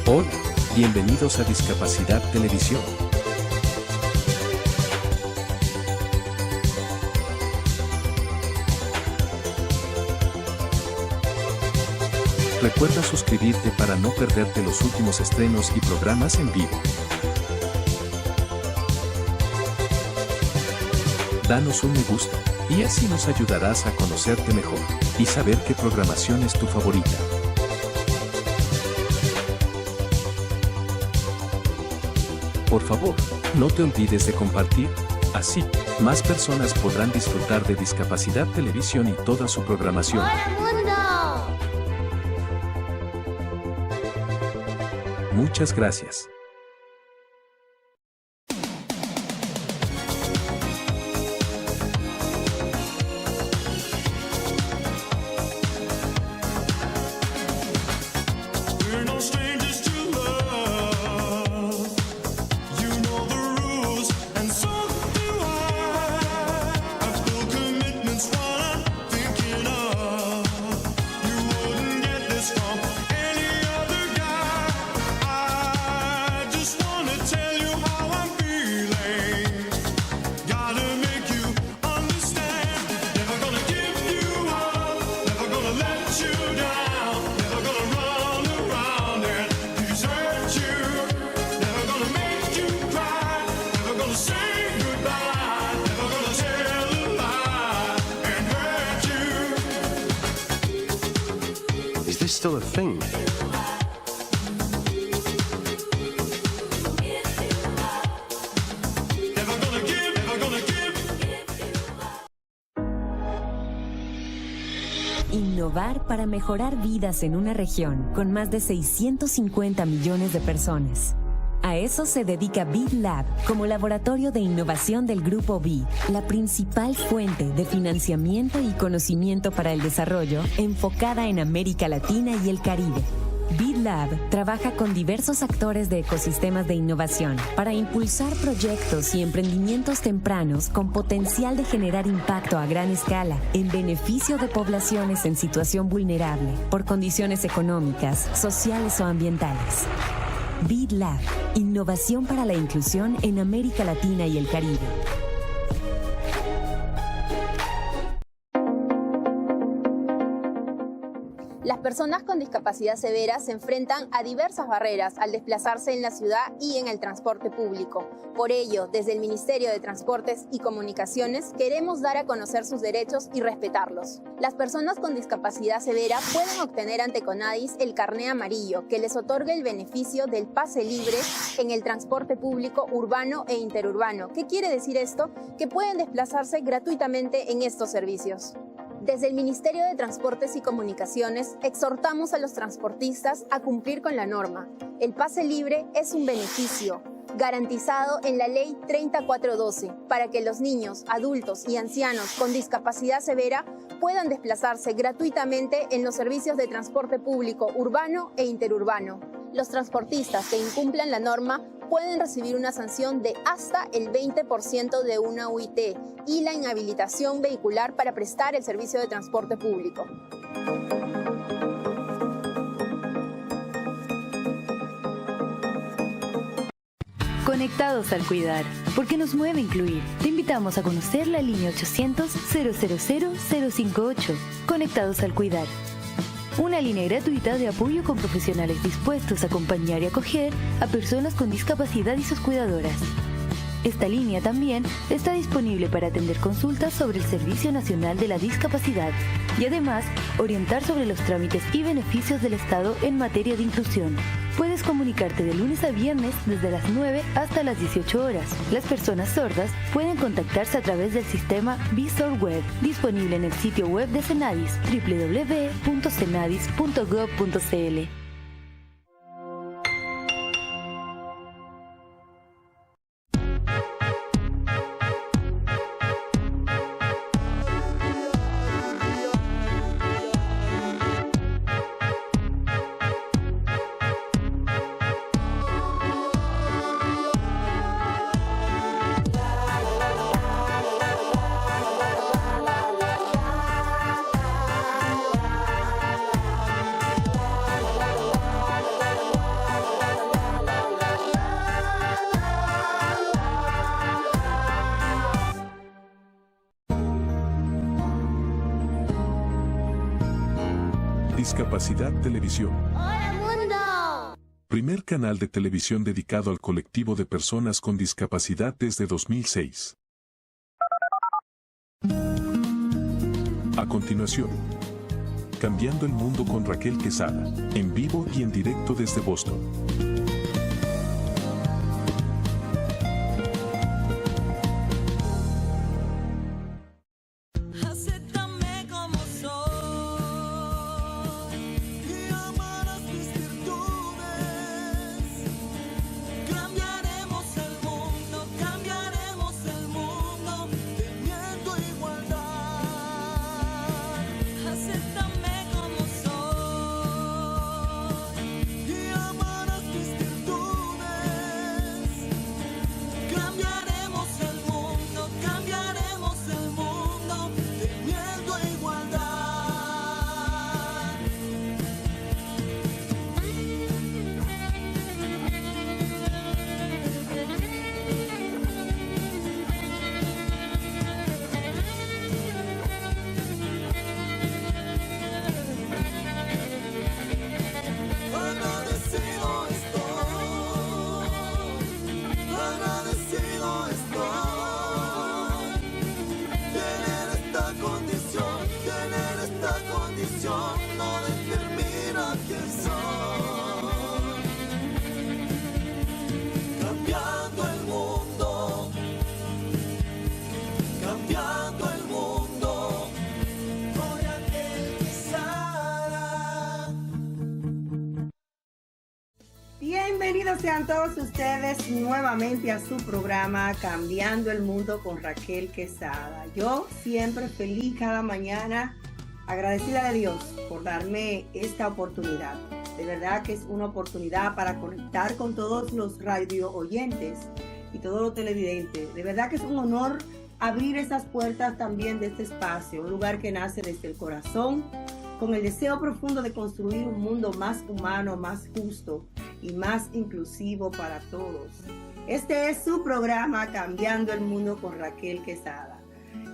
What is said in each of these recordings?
Hola, bienvenidos a Discapacidad Televisión. Recuerda suscribirte para no perderte los últimos estrenos y programas en vivo. Danos un me gusta, y así nos ayudarás a conocerte mejor, y saber qué programación es tu favorita. Por favor, no te olvides de compartir, así, más personas podrán disfrutar de Discapacidad Televisión y toda su programación. ¡Hola, mundo! Muchas gracias. Is this still a thing? Innovar para mejorar vidas en una región con más de 650 millones de personas. A eso se dedica BID Lab como laboratorio de innovación del Grupo BID, la principal fuente de financiamiento y conocimiento para el desarrollo enfocada en América Latina y el Caribe. BID Lab trabaja con diversos actores de ecosistemas de innovación para impulsar proyectos y emprendimientos tempranos con potencial de generar impacto a gran escala en beneficio de poblaciones en situación vulnerable por condiciones económicas, sociales o ambientales. BID Lab, innovación para la inclusión en América Latina y el Caribe. Las personas con discapacidad severa se enfrentan a diversas barreras al desplazarse en la ciudad y en el transporte público. Por ello, desde el Ministerio de Transportes y Comunicaciones queremos dar a conocer sus derechos y respetarlos. Las personas con discapacidad severa pueden obtener ante CONADIS el carné amarillo, que les otorga el beneficio del pase libre en el transporte público urbano e interurbano. ¿Qué quiere decir esto? Que pueden desplazarse gratuitamente en estos servicios. Desde el Ministerio de Transportes y Comunicaciones exhortamos a los transportistas a cumplir con la norma. El pase libre es un beneficio garantizado en la Ley 3412 para que los niños, adultos y ancianos con discapacidad severa puedan desplazarse gratuitamente en los servicios de transporte público urbano e interurbano. Los transportistas que incumplan la norma pueden recibir una sanción de hasta el 20% de una UIT y la inhabilitación vehicular para prestar el servicio de transporte público. Conectados al Cuidar, porque nos mueve incluir. Te invitamos a conocer la línea 800-000-058. Conectados al Cuidar. Una línea gratuita de apoyo con profesionales dispuestos a acompañar y acoger a personas con discapacidad y sus cuidadoras. Esta línea también está disponible para atender consultas sobre el Servicio Nacional de la Discapacidad y además orientar sobre los trámites y beneficios del Estado en materia de inclusión. Puedes comunicarte de lunes a viernes desde las 9 hasta las 18 horas. Las personas sordas pueden contactarse a través del sistema Visor Web, disponible en el sitio web de Cenadis, www.cenadis.gov.cl. Discapacidad Televisión. ¡Hola, mundo! Primer canal de televisión dedicado al colectivo de personas con discapacidad desde 2006. A continuación, Cambiando el Mundo con Raquel Quesada, en vivo y en directo desde Boston. Bienvenidos sean todos ustedes nuevamente a su programa Cambiando el Mundo con Raquel Quesada. Yo siempre feliz cada mañana, agradecida de Dios por darme esta oportunidad. De verdad que es una oportunidad para conectar con todos los radio oyentes y todos los televidentes. De verdad que es un honor abrir esas puertas también de este espacio, un lugar que nace desde el corazón, con el deseo profundo de construir un mundo más humano, más justo y más inclusivo para todos. Este es su programa Cambiando el Mundo con Raquel Quesada.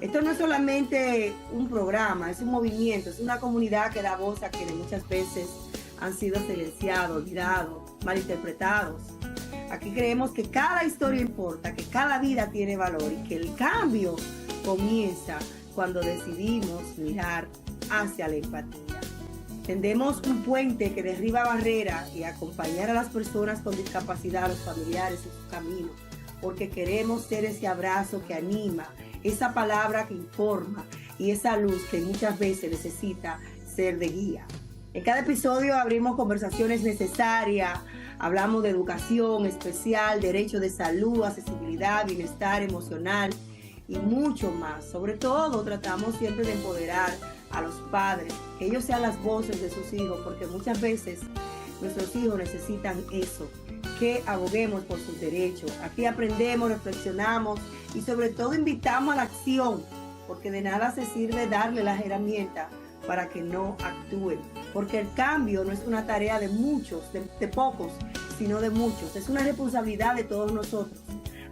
Esto no es solamente un programa, es un movimiento, es una comunidad que da voz a quienes muchas veces han sido silenciados, olvidados, malinterpretados. Aquí creemos que cada historia importa, que cada vida tiene valor y que el cambio comienza cuando decidimos mirar hacia la empatía. Tendemos un puente que derriba barreras y acompañar a las personas con discapacidad, a los familiares en su camino, porque queremos ser ese abrazo que anima, esa palabra que informa y esa luz que muchas veces necesita ser de guía. En cada episodio abrimos conversaciones necesarias, hablamos de educación especial, derecho de salud, accesibilidad, bienestar emocional y mucho más. Sobre todo tratamos siempre de empoderar a los padres, que ellos sean las voces de sus hijos, porque muchas veces nuestros hijos necesitan eso, que aboguemos por sus derechos. Aquí aprendemos, reflexionamos y sobre todo invitamos a la acción, porque de nada se sirve darle las herramientas para que no actúen, porque el cambio no es una tarea de muchos, de pocos, sino de muchos, es una responsabilidad de todos nosotros.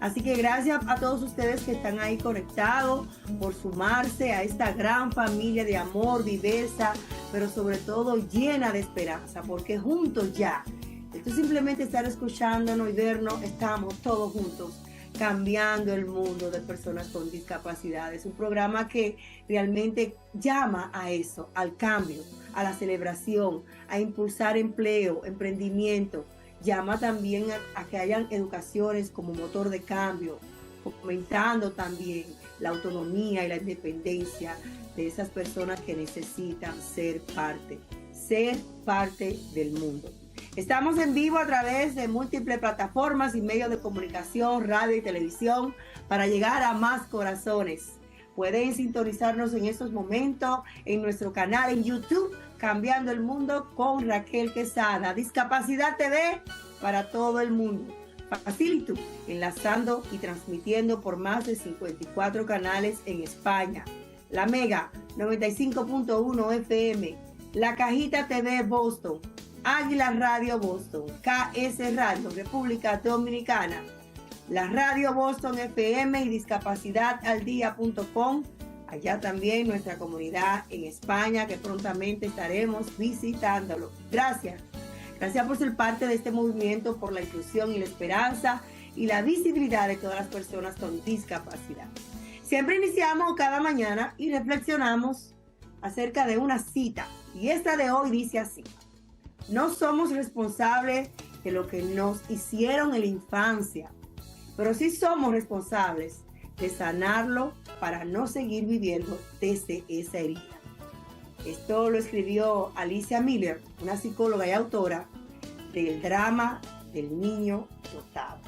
Así que gracias a todos ustedes que están ahí conectados por sumarse a esta gran familia de amor diversa, pero sobre todo llena de esperanza, porque juntos ya, esto es simplemente estar escuchándonos y vernos, estamos todos juntos cambiando el mundo de personas con discapacidad. Es un programa que realmente llama a eso, al cambio, a la celebración, a impulsar empleo, emprendimiento. Llama también a que hayan educaciones como motor de cambio, fomentando también la autonomía y la independencia de esas personas que necesitan ser parte del mundo. Estamos en vivo a través de múltiples plataformas y medios de comunicación, radio y televisión para llegar a más corazones. Pueden sintonizarnos en estos momentos en nuestro canal en YouTube, Cambiando el Mundo con Raquel Quesada. Discapacidad TV para todo el mundo. Facilito, enlazando y transmitiendo por más de 54 canales en España. La Mega 95.1 FM, La Cajita TV Boston, Águila Radio Boston, KS Radio República Dominicana, la Radio Boston FM y discapacidadaldía.com allá también nuestra comunidad en España, que prontamente estaremos visitándolo. Gracias. Gracias por ser parte de este movimiento por la inclusión y la esperanza y la visibilidad de todas las personas con discapacidad. Siempre iniciamos cada mañana y reflexionamos acerca de una cita. Y esta de hoy dice así: no somos responsables de lo que nos hicieron en la infancia, pero sí somos responsables de sanarlo para no seguir viviendo desde esa herida. Esto lo escribió Alicia Miller, una psicóloga y autora del drama del niño dotado.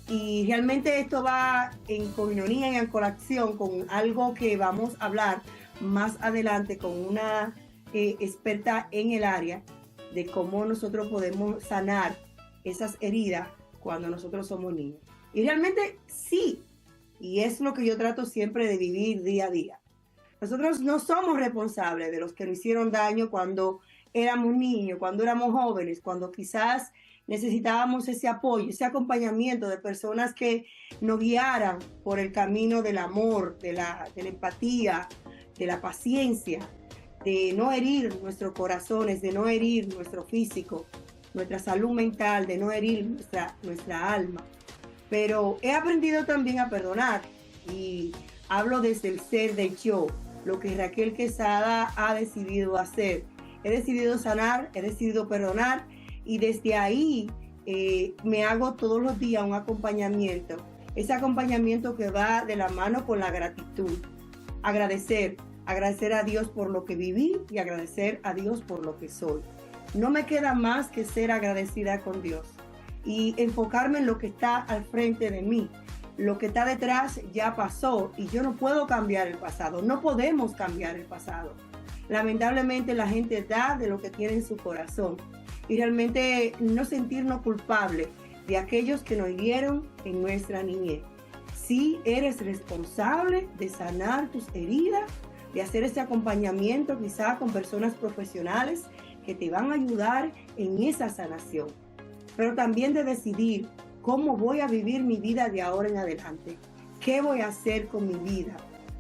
Y realmente esto va en comunión y en colación con algo que vamos a hablar más adelante con una experta en el área de cómo nosotros podemos sanar esas heridas cuando nosotros somos niños. Y realmente sí, y es lo que yo trato siempre de vivir día a día. Nosotros no somos responsables de los que nos hicieron daño cuando éramos niños, cuando éramos jóvenes, cuando quizás necesitábamos ese apoyo, ese acompañamiento de personas que nos guiaran por el camino del amor, de la empatía, de la paciencia, de no herir nuestros corazones, de no herir nuestro físico, nuestra salud mental, de no herir nuestra alma. Pero he aprendido también a perdonar y hablo desde el ser de yo, lo que Raquel Quesada ha decidido hacer. He decidido sanar, he decidido perdonar y desde ahí me hago todos los días un acompañamiento. Ese acompañamiento que va de la mano con la gratitud. Agradecer a Dios por lo que viví y agradecer a Dios por lo que soy. No me queda más que ser agradecida con Dios y enfocarme en lo que está al frente de mí. Lo que está detrás ya pasó y yo no puedo cambiar el pasado. No podemos cambiar el pasado. Lamentablemente la gente da de lo que tiene en su corazón y realmente no sentirnos culpables de aquellos que nos hirieron en nuestra niñez. Si eres responsable de sanar tus heridas, de hacer ese acompañamiento quizás con personas profesionales que te van a ayudar en esa sanación, pero también de decidir cómo voy a vivir mi vida de ahora en adelante, qué voy a hacer con mi vida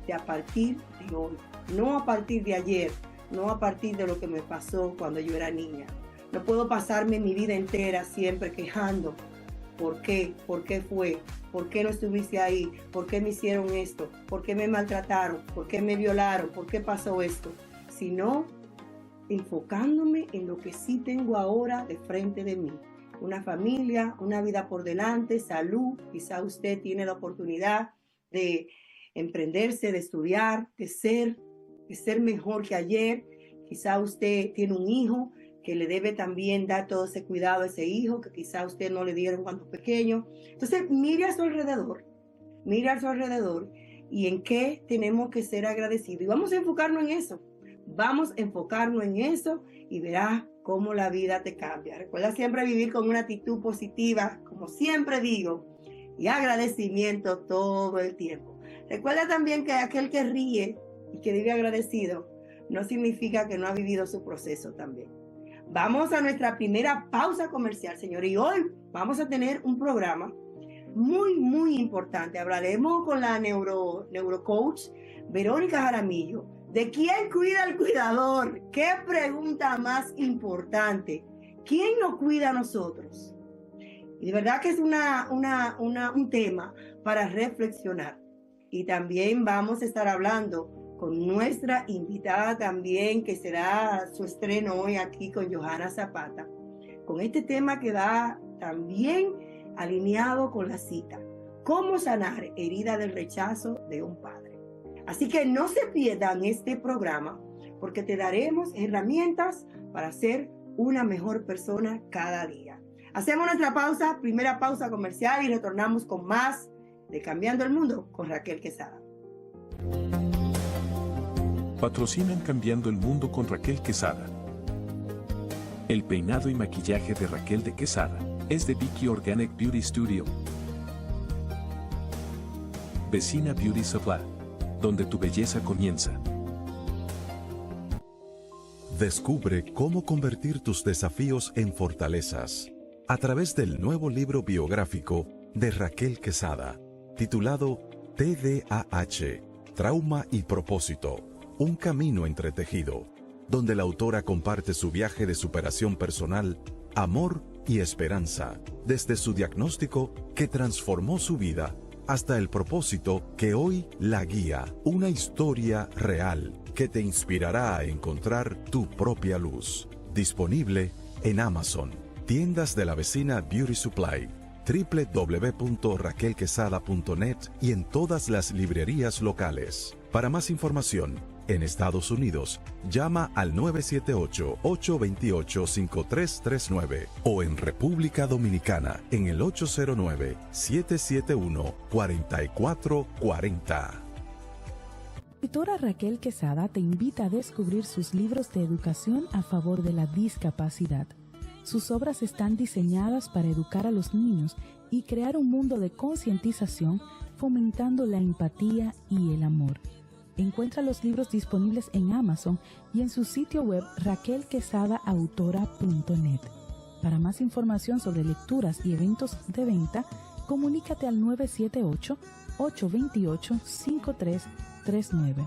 de a partir de hoy, no a partir de ayer, no a partir de lo que me pasó cuando yo era niña. No puedo pasarme mi vida entera siempre quejando. ¿Por qué? ¿Por qué fue? ¿Por qué no estuviste ahí? ¿Por qué me hicieron esto? ¿Por qué me maltrataron? ¿Por qué me violaron? ¿Por qué pasó esto? Sino enfocándome en lo que sí tengo ahora de frente de mí. Una familia, una vida por delante, salud. Quizá usted tiene la oportunidad de emprenderse, de estudiar, de ser mejor que ayer. Quizá usted tiene un hijo que le debe también dar todo ese cuidado a ese hijo que quizá usted no le dieron cuando pequeño. Entonces, mire a su alrededor y en qué tenemos que ser agradecidos. Y vamos a enfocarnos en eso, y verás cómo la vida te cambia. Recuerda siempre vivir con una actitud positiva, como siempre digo, y agradecimiento todo el tiempo. Recuerda también que aquel que ríe y que vive agradecido no significa que no ha vivido su proceso también. Vamos a nuestra primera pausa comercial, señor, y hoy vamos a tener un programa muy, muy importante. Hablaremos con la neurocoach Verónica Jaramillo. ¿De quién cuida al cuidador? ¿Qué pregunta más importante? ¿Quién nos cuida a nosotros? Y de verdad que es un tema para reflexionar. Y también vamos a estar hablando con nuestra invitada también, que será su estreno hoy aquí con Johanna Zapata, con este tema que va también alineado con la cita: cómo sanar herida del rechazo de un padre. Así que no se pierdan este programa, porque te daremos herramientas para ser una mejor persona cada día. Hacemos nuestra pausa, primera pausa comercial, y retornamos con más de Cambiando el Mundo con Raquel Quesada. Patrocinan Cambiando el Mundo con Raquel Quesada. El peinado y maquillaje de Raquel de Quesada es de Vicky Organic Beauty Studio. Vecina Beauty Supply, donde tu belleza comienza. Descubre cómo convertir tus desafíos en fortalezas a través del nuevo libro biográfico de Raquel Quesada, titulado TDAH, Trauma y propósito, un camino entretejido, donde la autora comparte su viaje de superación personal, amor y esperanza, desde su diagnóstico que transformó su vida hasta el propósito que hoy la guía, una historia real que te inspirará a encontrar tu propia luz. Disponible en Amazon, tiendas de la vecina Beauty Supply, www.raquelquesada.net y en todas las librerías locales. Para más información, en Estados Unidos, llama al 978-828-5339 o en República Dominicana en el 809-771-4440. La escritora Raquel Quesada te invita a descubrir sus libros de educación a favor de la discapacidad. Sus obras están diseñadas para educar a los niños y crear un mundo de concientización, fomentando la empatía y el amor. Encuentra los libros disponibles en Amazon y en su sitio web raquelquesadaautora.net. Para más información sobre lecturas y eventos de venta, comunícate al 978-828-5339.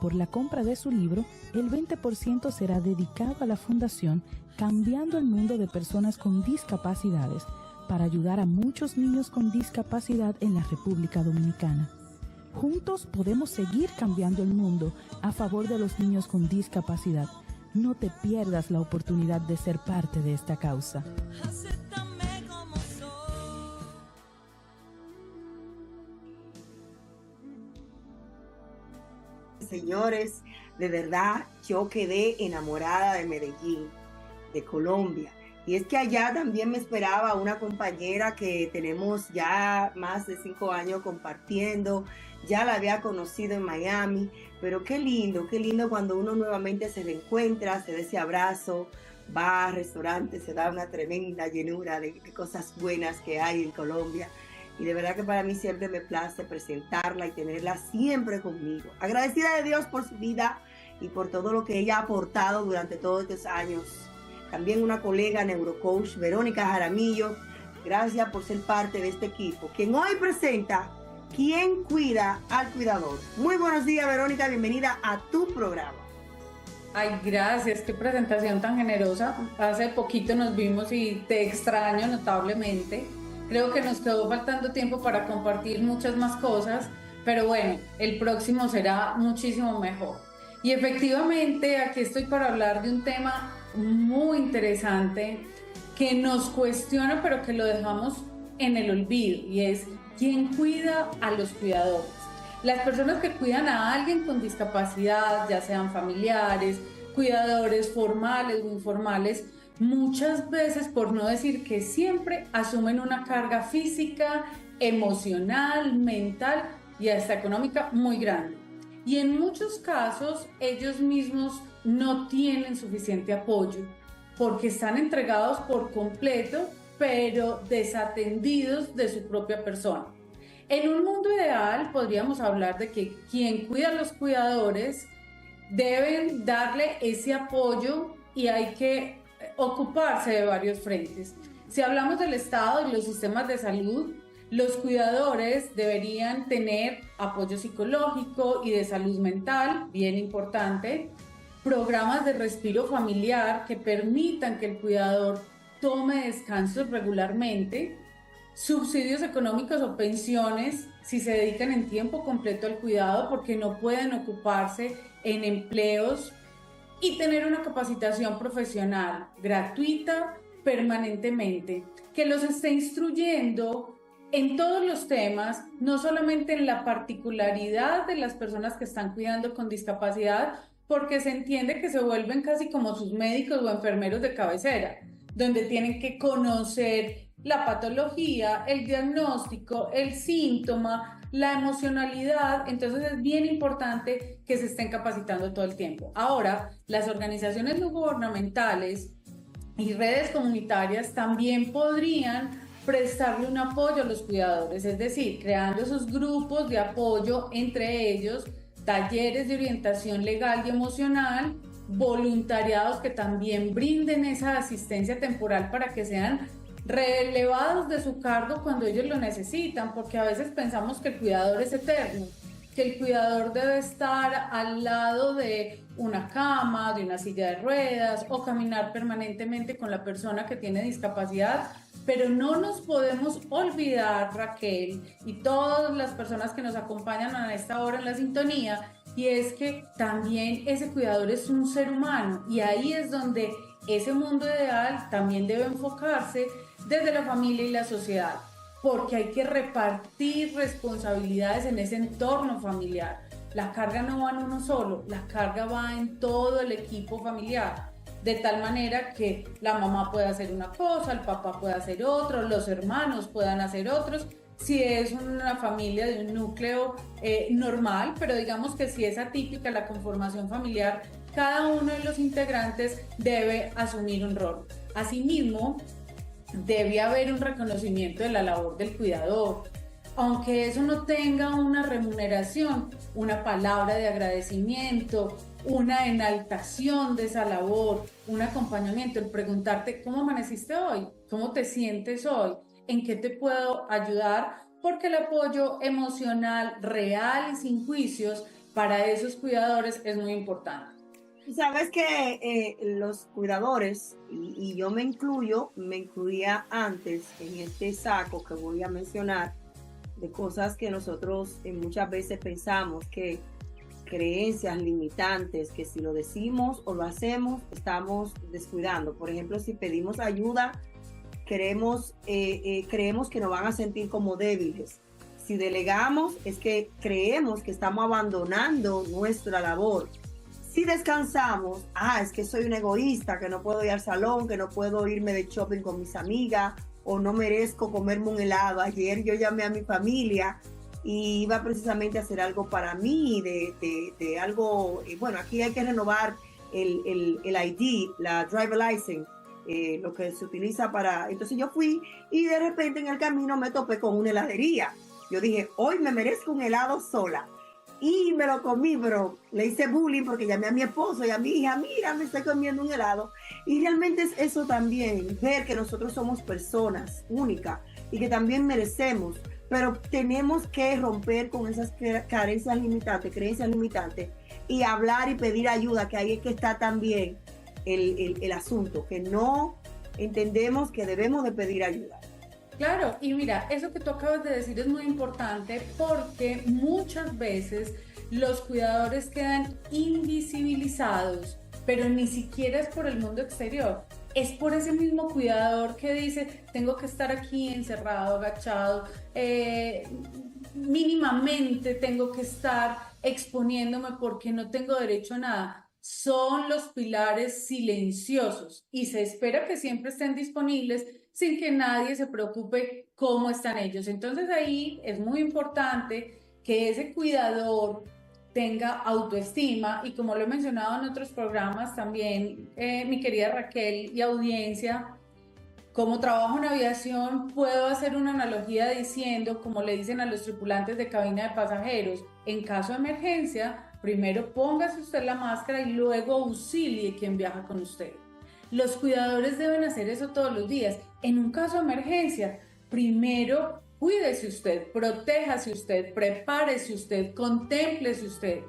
Por la compra de su libro, el 20% será dedicado a la Fundación Cambiando el Mundo de Personas con Discapacidades, para ayudar a muchos niños con discapacidad en la República Dominicana. Juntos podemos seguir cambiando el mundo a favor de los niños con discapacidad. No te pierdas la oportunidad de ser parte de esta causa. Señores, de verdad yo quedé enamorada de Medellín, de Colombia. Y es que allá también me esperaba una compañera que tenemos ya más de 5 años compartiendo. Ya la había conocido en Miami, pero qué lindo cuando uno nuevamente se reencuentra, se da ese abrazo, va a restaurantes, se da una tremenda llenura de cosas buenas que hay en Colombia. Y de verdad que para mí siempre me place presentarla y tenerla siempre conmigo. Agradecida de Dios por su vida y por todo lo que ella ha aportado durante todos estos años. También una colega neurocoach, Verónica Jaramillo, gracias por ser parte de este equipo, quien hoy presenta ¿Quién cuida al cuidador? Muy buenos días, Verónica, bienvenida a tu programa. Ay, gracias, qué presentación tan generosa. Hace poquito nos vimos y te extraño notablemente. Creo que nos quedó faltando tiempo para compartir muchas más cosas, pero bueno, el próximo será muchísimo mejor. Y efectivamente, aquí estoy para hablar de un tema muy interesante que nos cuestiona, pero que lo dejamos en el olvido, y es ¿quién cuida a los cuidadores? Las personas que cuidan a alguien con discapacidad, ya sean familiares, cuidadores formales o informales, muchas veces, por no decir que siempre, asumen una carga física, emocional, mental y hasta económica muy grande. Y en muchos casos ellos mismos no tienen suficiente apoyo porque están entregados por completo, pero desatendidos de su propia persona. En un mundo ideal podríamos hablar de que quien cuida a los cuidadores deben darle ese apoyo y hay que ocuparse de varios frentes. Si hablamos del Estado y los sistemas de salud, los cuidadores deberían tener apoyo psicológico y de salud mental, bien importante, programas de respiro familiar que permitan que el cuidador tome descansos regularmente, subsidios económicos o pensiones si se dedican en tiempo completo al cuidado porque no pueden ocuparse en empleos, y tener una capacitación profesional gratuita permanentemente, que los esté instruyendo en todos los temas, no solamente en la particularidad de las personas que están cuidando con discapacidad, porque se entiende que se vuelven casi como sus médicos o enfermeros de cabecera, donde tienen que conocer la patología, el diagnóstico, el síntoma, la emocionalidad. Entonces es bien importante que se estén capacitando todo el tiempo. Ahora, las organizaciones no gubernamentales y redes comunitarias también podrían prestarle un apoyo a los cuidadores, es decir, creando esos grupos de apoyo, entre ellos talleres de orientación legal y emocional, voluntariados que también brinden esa asistencia temporal para que sean relevados de su cargo cuando ellos lo necesitan, porque a veces pensamos que el cuidador es eterno que el cuidador debe estar al lado de una cama, de una silla de ruedas o caminar permanentemente con la persona que tiene discapacidad, pero no nos podemos olvidar, Raquel, y todas las personas que nos acompañan a esta hora en la sintonía, y es que también ese cuidador es un ser humano, y ahí es donde ese mundo ideal también debe enfocarse desde la familia y la sociedad, porque hay que repartir responsabilidades en ese entorno familiar. La carga no va en uno solo, la carga va en todo el equipo familiar, de tal manera que la mamá pueda hacer una cosa, el papá pueda hacer otro, los hermanos puedan hacer otros, si es una familia de un núcleo normal, pero digamos que si es atípica la conformación familiar, cada uno de los integrantes debe asumir un rol. Asimismo, debe haber un reconocimiento de la labor del cuidador, aunque eso no tenga una remuneración, una palabra de agradecimiento, una enaltación de esa labor, un acompañamiento, el preguntarte cómo amaneciste hoy, cómo te sientes hoy, en qué te puedo ayudar, porque el apoyo emocional real y sin juicios para esos cuidadores es muy importante. Sabes que los cuidadores, y yo me incluía antes en este saco que voy a mencionar, de cosas que nosotros muchas veces pensamos que creencias limitantes, que si lo decimos o lo hacemos, estamos descuidando. Por ejemplo, si pedimos ayuda, creemos que nos van a sentir como débiles. Si delegamos, es que creemos que estamos abandonando nuestra labor. Si descansamos, es que soy un egoísta, que no puedo ir al salón, que no puedo irme de shopping con mis amigas, o no merezco comerme un helado. Ayer yo llamé a mi familia y iba precisamente a hacer algo para mí, de algo, bueno, aquí hay que renovar el ID, la driver license, lo que se utiliza para, entonces yo fui y de repente en el camino me topé con una heladería. Yo dije, hoy me merezco un helado sola. Y me lo comí, pero le hice bullying porque llamé a mi esposo y a mi hija, mira, me estoy comiendo un helado. Y realmente es eso también, ver que nosotros somos personas únicas y que también merecemos, pero tenemos que romper con esas creencias limitantes y hablar y pedir ayuda, que ahí es que está también el asunto, que no entendemos que debemos de pedir ayuda. Claro, y mira, eso que tú acabas de decir es muy importante porque muchas veces los cuidadores quedan invisibilizados, pero ni siquiera es por el mundo exterior, es por ese mismo cuidador que dice, tengo que estar aquí encerrado, agachado, mínimamente tengo que estar exponiéndome porque no tengo derecho a nada. Son los pilares silenciosos y se espera que siempre estén disponibles sin que nadie se preocupe cómo están ellos. Entonces ahí es muy importante que ese cuidador tenga autoestima y como lo he mencionado en otros programas también, mi querida Raquel y audiencia, como trabajo en aviación puedo hacer una analogía diciendo, como le dicen a los tripulantes de cabina de pasajeros, en caso de emergencia, primero póngase usted la máscara y luego auxilie quien viaja con usted. Los cuidadores deben hacer eso todos los días. En un caso de emergencia, primero cuídese usted, protéjase usted, prepárese usted, contémplese usted,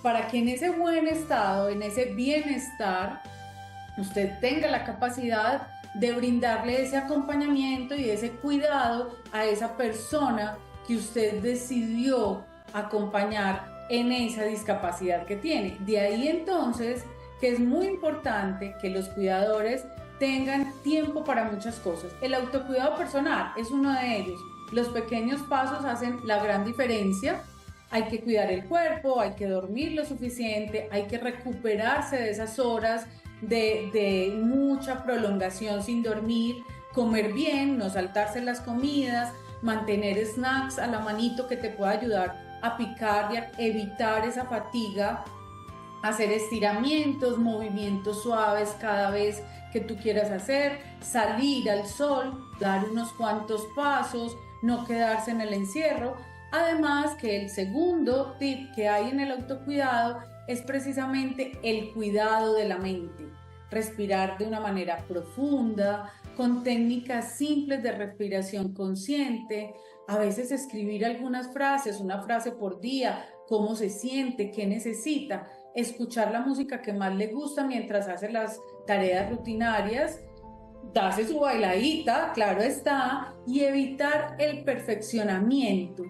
para que en ese buen estado, en ese bienestar, usted tenga la capacidad de brindarle ese acompañamiento y ese cuidado a esa persona que usted decidió acompañar en esa discapacidad que tiene. De ahí entonces que es muy importante que los cuidadores tengan tiempo para muchas cosas. El autocuidado personal es uno de ellos. Los pequeños pasos hacen la gran diferencia. Hay que cuidar el cuerpo, hay que dormir lo suficiente, hay que recuperarse de esas horas de mucha prolongación sin dormir, comer bien, no saltarse las comidas, mantener snacks a la manito que te pueda ayudar a picar y a evitar esa fatiga, hacer estiramientos, movimientos suaves cada vez que tú quieras hacer, salir al sol, dar unos cuantos pasos, no quedarse en el encierro. Además que el segundo tip que hay en el autocuidado es precisamente el cuidado de la mente. Respirar de una manera profunda, con técnicas simples de respiración consciente, a veces escribir algunas frases, una frase por día, cómo se siente, qué necesita, escuchar la música que más le gusta mientras hace las tareas rutinarias, darse su bailadita, claro está, y evitar el perfeccionamiento.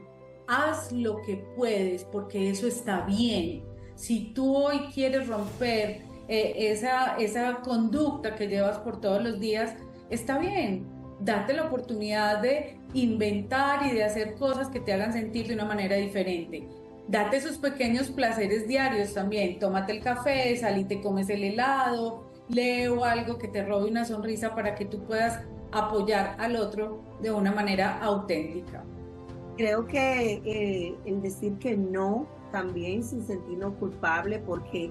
Haz lo que puedes porque eso está bien. Si tú hoy quieres romper esa conducta que llevas por todos los días, está bien. Date la oportunidad de inventar y de hacer cosas que te hagan sentir de una manera diferente. Date esos pequeños placeres diarios también. Tómate el café, sal y te comes el helado, lee algo que te robe una sonrisa para que tú puedas apoyar al otro de una manera auténtica. Creo que el decir que no también sin sentirnos culpable, porque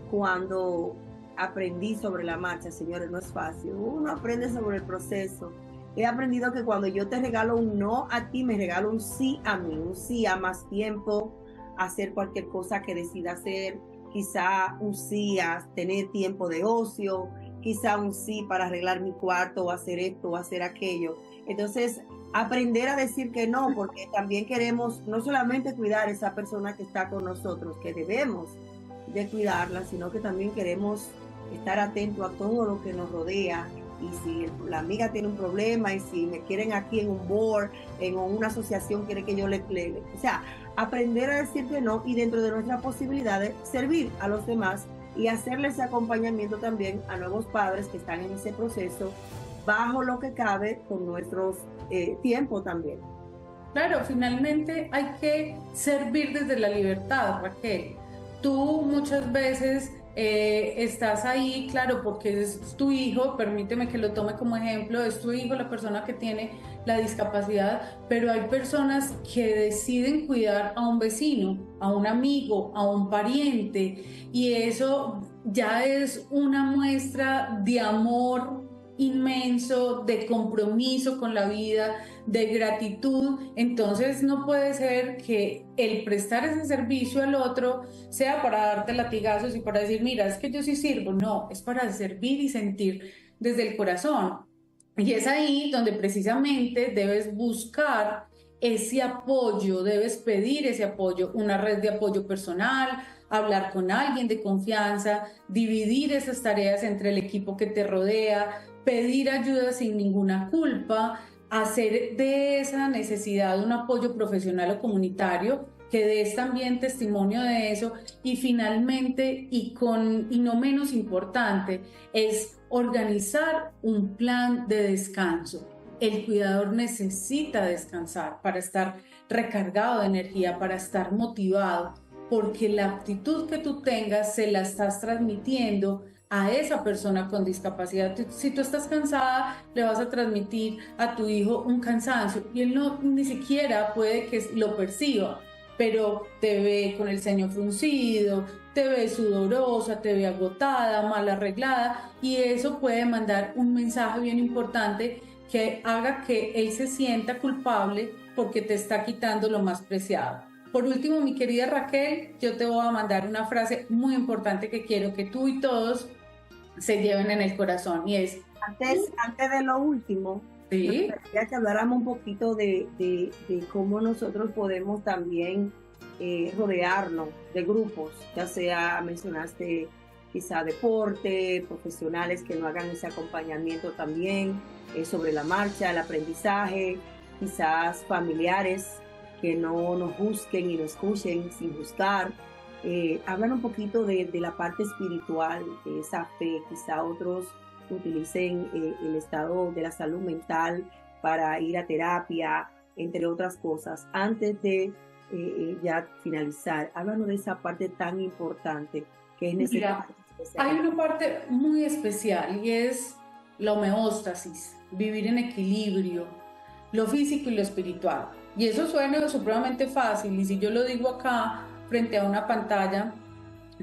cuando aprendí sobre la marcha, señores, no es fácil, uno aprende sobre el proceso. He aprendido que cuando yo te regalo un no a ti, me regalo un sí a mí, un sí a más tiempo, a hacer cualquier cosa que decida hacer, quizá un sí a tener tiempo de ocio, quizá un sí para arreglar mi cuarto o hacer esto o hacer aquello. Entonces, aprender a decir que no, porque también queremos no solamente cuidar a esa persona que está con nosotros, que debemos de cuidarla, sino que también queremos estar atentos a todo lo que nos rodea. Y si la amiga tiene un problema, y si me quieren aquí en un board, en una asociación, quiere que yo le o sea, aprender a decir que no, y dentro de nuestras posibilidades, servir a los demás y hacerles acompañamiento también a nuevos padres que están en ese proceso, bajo lo que cabe con nuestros tiempos también. Claro, finalmente hay que servir desde la libertad, Raquel. Tú muchas veces estás ahí, claro, porque es tu hijo, permíteme que lo tome como ejemplo, es tu hijo la persona que tiene la discapacidad, pero hay personas que deciden cuidar a un vecino, a un amigo, a un pariente, y eso ya es una muestra de amor inmenso, de compromiso con la vida, de gratitud. Entonces no puede ser que el prestar ese servicio al otro sea para darte latigazos y para decir, mira, es que yo sí sirvo. No, es para servir y sentir desde el corazón. Y es ahí donde precisamente debes buscar ese apoyo, debes pedir ese apoyo, una red de apoyo personal, hablar con alguien de confianza, dividir esas tareas entre el equipo que te rodea, pedir ayuda sin ninguna culpa, hacer de esa necesidad un apoyo profesional o comunitario, que des también testimonio de eso, y finalmente, y no menos importante, es organizar un plan de descanso. El cuidador necesita descansar para estar recargado de energía, para estar motivado, porque la actitud que tú tengas se la estás transmitiendo a esa persona con discapacidad. Si tú estás cansada, le vas a transmitir a tu hijo un cansancio y él ni siquiera puede que lo perciba, pero te ve con el ceño fruncido, te ve sudorosa, te ve agotada, mal arreglada, y eso puede mandar un mensaje bien importante que haga que él se sienta culpable porque te está quitando lo más preciado. Por último, mi querida Raquel, yo te voy a mandar una frase muy importante que quiero que tú y todos se lleven en el corazón, y es... Antes de lo último, ¿sí? Quería que habláramos un poquito de cómo nosotros podemos también rodearnos de grupos, ya sea, mencionaste quizá deporte, profesionales que nos hagan ese acompañamiento también sobre la marcha, el aprendizaje, quizás familiares que no nos juzguen y nos escuchen sin juzgar. Hablan un poquito de la parte espiritual, de esa fe. Quizá otros utilicen el estado de la salud mental para ir a terapia, entre otras cosas. Antes de ya finalizar, háblanos de esa parte tan importante que es necesaria. Hay una parte muy especial y es la homeostasis, vivir en equilibrio, lo físico y lo espiritual. Y eso suena supremamente fácil, y si yo lo digo acá frente a una pantalla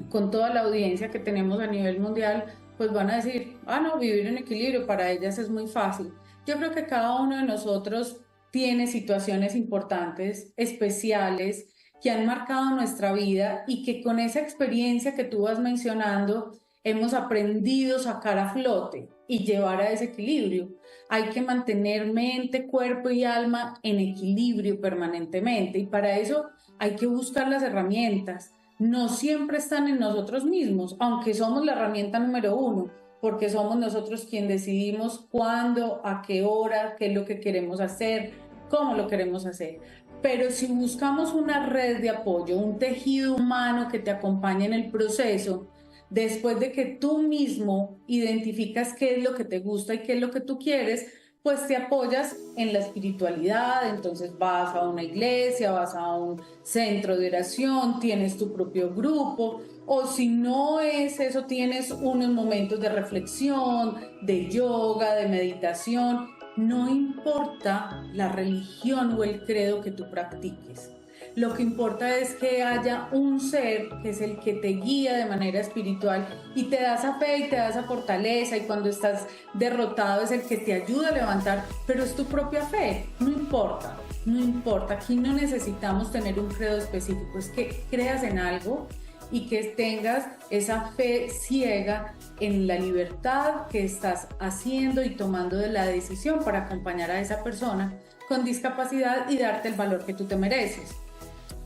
con toda la audiencia que tenemos a nivel mundial, pues van a decir, no, vivir en equilibrio para ellas es muy fácil. Yo creo que cada uno de nosotros tiene situaciones importantes, especiales, que han marcado nuestra vida y que con esa experiencia que tú vas mencionando hemos aprendido a sacar a flote y llevar a ese equilibrio. Hay que mantener mente, cuerpo y alma en equilibrio permanentemente, y para eso hay que buscar las herramientas. No siempre están en nosotros mismos, aunque somos la herramienta número 1, porque somos nosotros quien decidimos cuándo, a qué hora, qué es lo que queremos hacer, cómo lo queremos hacer. Pero si buscamos una red de apoyo, un tejido humano que te acompañe en el proceso, después de que tú mismo identificas qué es lo que te gusta y qué es lo que tú quieres, pues te apoyas en la espiritualidad, entonces vas a una iglesia, vas a un centro de oración, tienes tu propio grupo, o si no es eso, tienes unos momentos de reflexión, de yoga, de meditación. No importa la religión o el credo que tú practiques. Lo que importa es que haya un ser que es el que te guía de manera espiritual y te da esa fe y te da esa fortaleza, y cuando estás derrotado es el que te ayuda a levantar, pero es tu propia fe. No importa, no importa. Aquí no necesitamos tener un credo específico, es que creas en algo y que tengas esa fe ciega en la libertad que estás haciendo y tomando de la decisión para acompañar a esa persona con discapacidad y darte el valor que tú te mereces.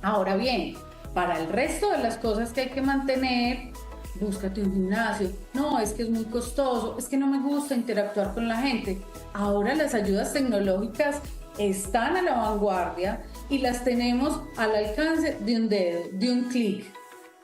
Ahora bien, para el resto de las cosas que hay que mantener, búscate un gimnasio. No, es que es muy costoso, es que no me gusta interactuar con la gente. Ahora las ayudas tecnológicas están a la vanguardia y las tenemos al alcance de un dedo, de un clic.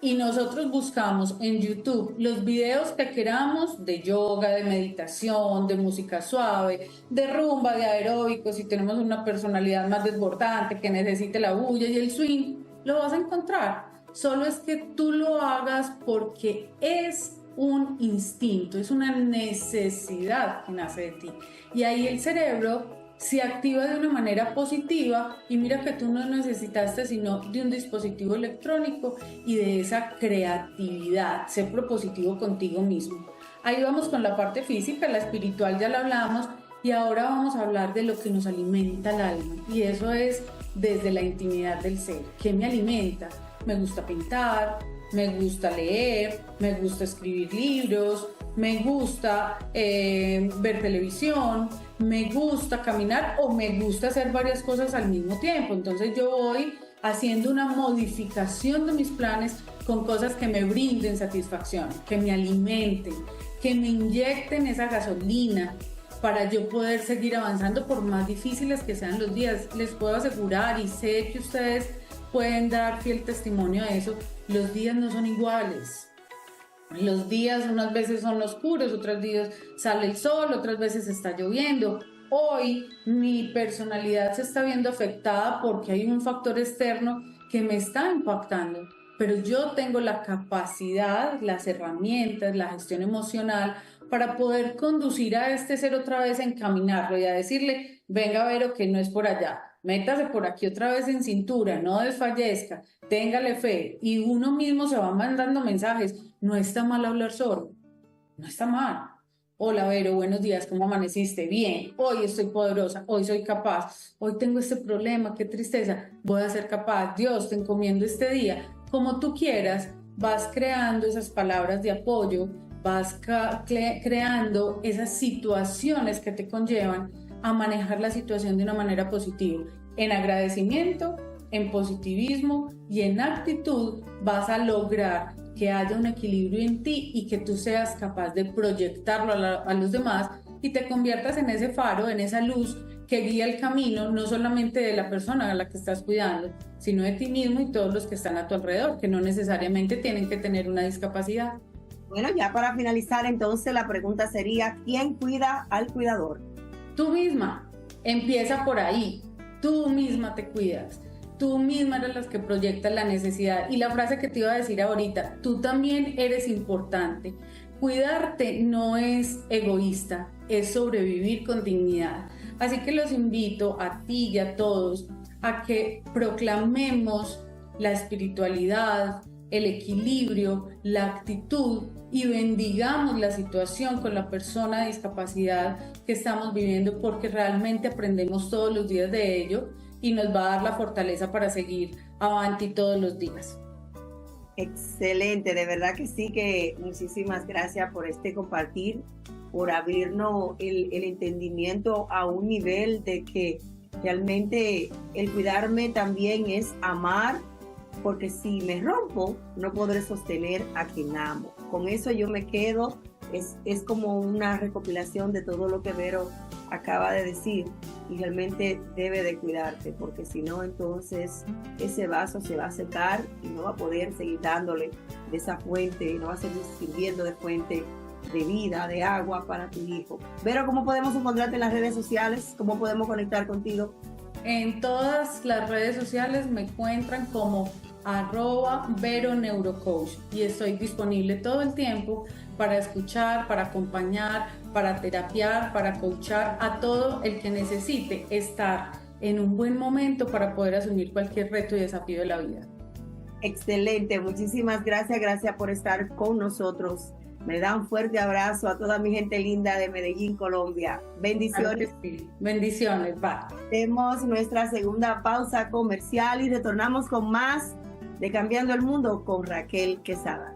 Y nosotros buscamos en YouTube los videos que queramos de yoga, de meditación, de música suave, de rumba, de aeróbicos. Si tenemos una personalidad más desbordante que necesite la bulla y el swing, lo vas a encontrar. Solo es que tú lo hagas porque es un instinto, es una necesidad que nace de ti. Y ahí el cerebro se activa de una manera positiva, y mira que tú no necesitaste sino de un dispositivo electrónico y de esa creatividad. Sé propositivo contigo mismo. Ahí vamos con la parte física, la espiritual ya la hablamos, y ahora vamos a hablar de lo que nos alimenta el alma, y eso es desde la intimidad del ser. ¿Qué me alimenta? Me gusta pintar, me gusta leer, me gusta escribir libros, me gusta ver televisión, me gusta caminar, o me gusta hacer varias cosas al mismo tiempo. Entonces yo voy haciendo una modificación de mis planes con cosas que me brinden satisfacción, que me alimenten, que me inyecten esa gasolina para yo poder seguir avanzando por más difíciles que sean los días. Les puedo asegurar, y sé que ustedes pueden dar fiel testimonio de eso, los días no son iguales. Los días unas veces son oscuros, otros días sale el sol, otras veces está lloviendo. Hoy mi personalidad se está viendo afectada porque hay un factor externo que me está impactando, pero yo tengo la capacidad, las herramientas, la gestión emocional para poder conducir a este ser otra vez, encaminarlo y a decirle: venga, Vero, que no es por allá, métase por aquí otra vez en cintura, no desfallezca, téngale fe. Y uno mismo se va mandando mensajes. No está mal hablar solo, no está mal. Hola, Vero, buenos días, ¿cómo amaneciste? Bien, hoy estoy poderosa, hoy soy capaz, hoy tengo este problema, qué tristeza, voy a ser capaz. Dios, te encomiendo este día. Como tú quieras, vas creando esas palabras de apoyo, vas creando esas situaciones que te conllevan a manejar la situación de una manera positiva. En agradecimiento, en positivismo y en actitud vas a lograr que haya un equilibrio en ti y que tú seas capaz de proyectarlo a los demás y te conviertas en ese faro, en esa luz que guía el camino, no solamente de la persona a la que estás cuidando, sino de ti mismo y todos los que están a tu alrededor, que no necesariamente tienen que tener una discapacidad. Bueno, ya para finalizar, entonces la pregunta sería: ¿quién cuida al cuidador? Tú misma. Empieza por ahí. Tú misma te cuidas. Tú misma eres la que proyectas la necesidad. Y la frase que te iba a decir ahorita: tú también eres importante. Cuidarte no es egoísta, es sobrevivir con dignidad. Así que los invito a ti y a todos a que proclamemos la espiritualidad, el equilibrio, la actitud, y bendigamos la situación con la persona de discapacidad que estamos viviendo, porque realmente aprendemos todos los días de ello y nos va a dar la fortaleza para seguir avanti todos los días. Excelente, de verdad que sí, que muchísimas gracias por este compartir, por abrirnos el entendimiento a un nivel de que realmente el cuidarme también es amar porque si me rompo, no podré sostener a quien amo. Con eso yo me quedo, es como una recopilación de todo lo que Vero acaba de decir, y realmente debe de cuidarte, porque si no, entonces ese vaso se va a secar y no va a poder seguir dándole de esa fuente, no va a seguir sirviendo de fuente de vida, de agua para tu hijo. Vero, ¿cómo podemos encontrarte en las redes sociales? ¿Cómo podemos conectar contigo? En todas las redes sociales me encuentran como @VeroNeurocoach y estoy disponible todo el tiempo para escuchar, para acompañar, para terapiar, para coachar a todo el que necesite estar en un buen momento para poder asumir cualquier reto y desafío de la vida. Excelente, muchísimas gracias, gracias por estar con nosotros. Me da un fuerte abrazo a toda mi gente linda de Medellín, Colombia. Bendiciones. Sí. Bendiciones, va. Hacemos nuestra segunda pausa comercial y retornamos con más de Cambiando el Mundo con Raquel Quesada.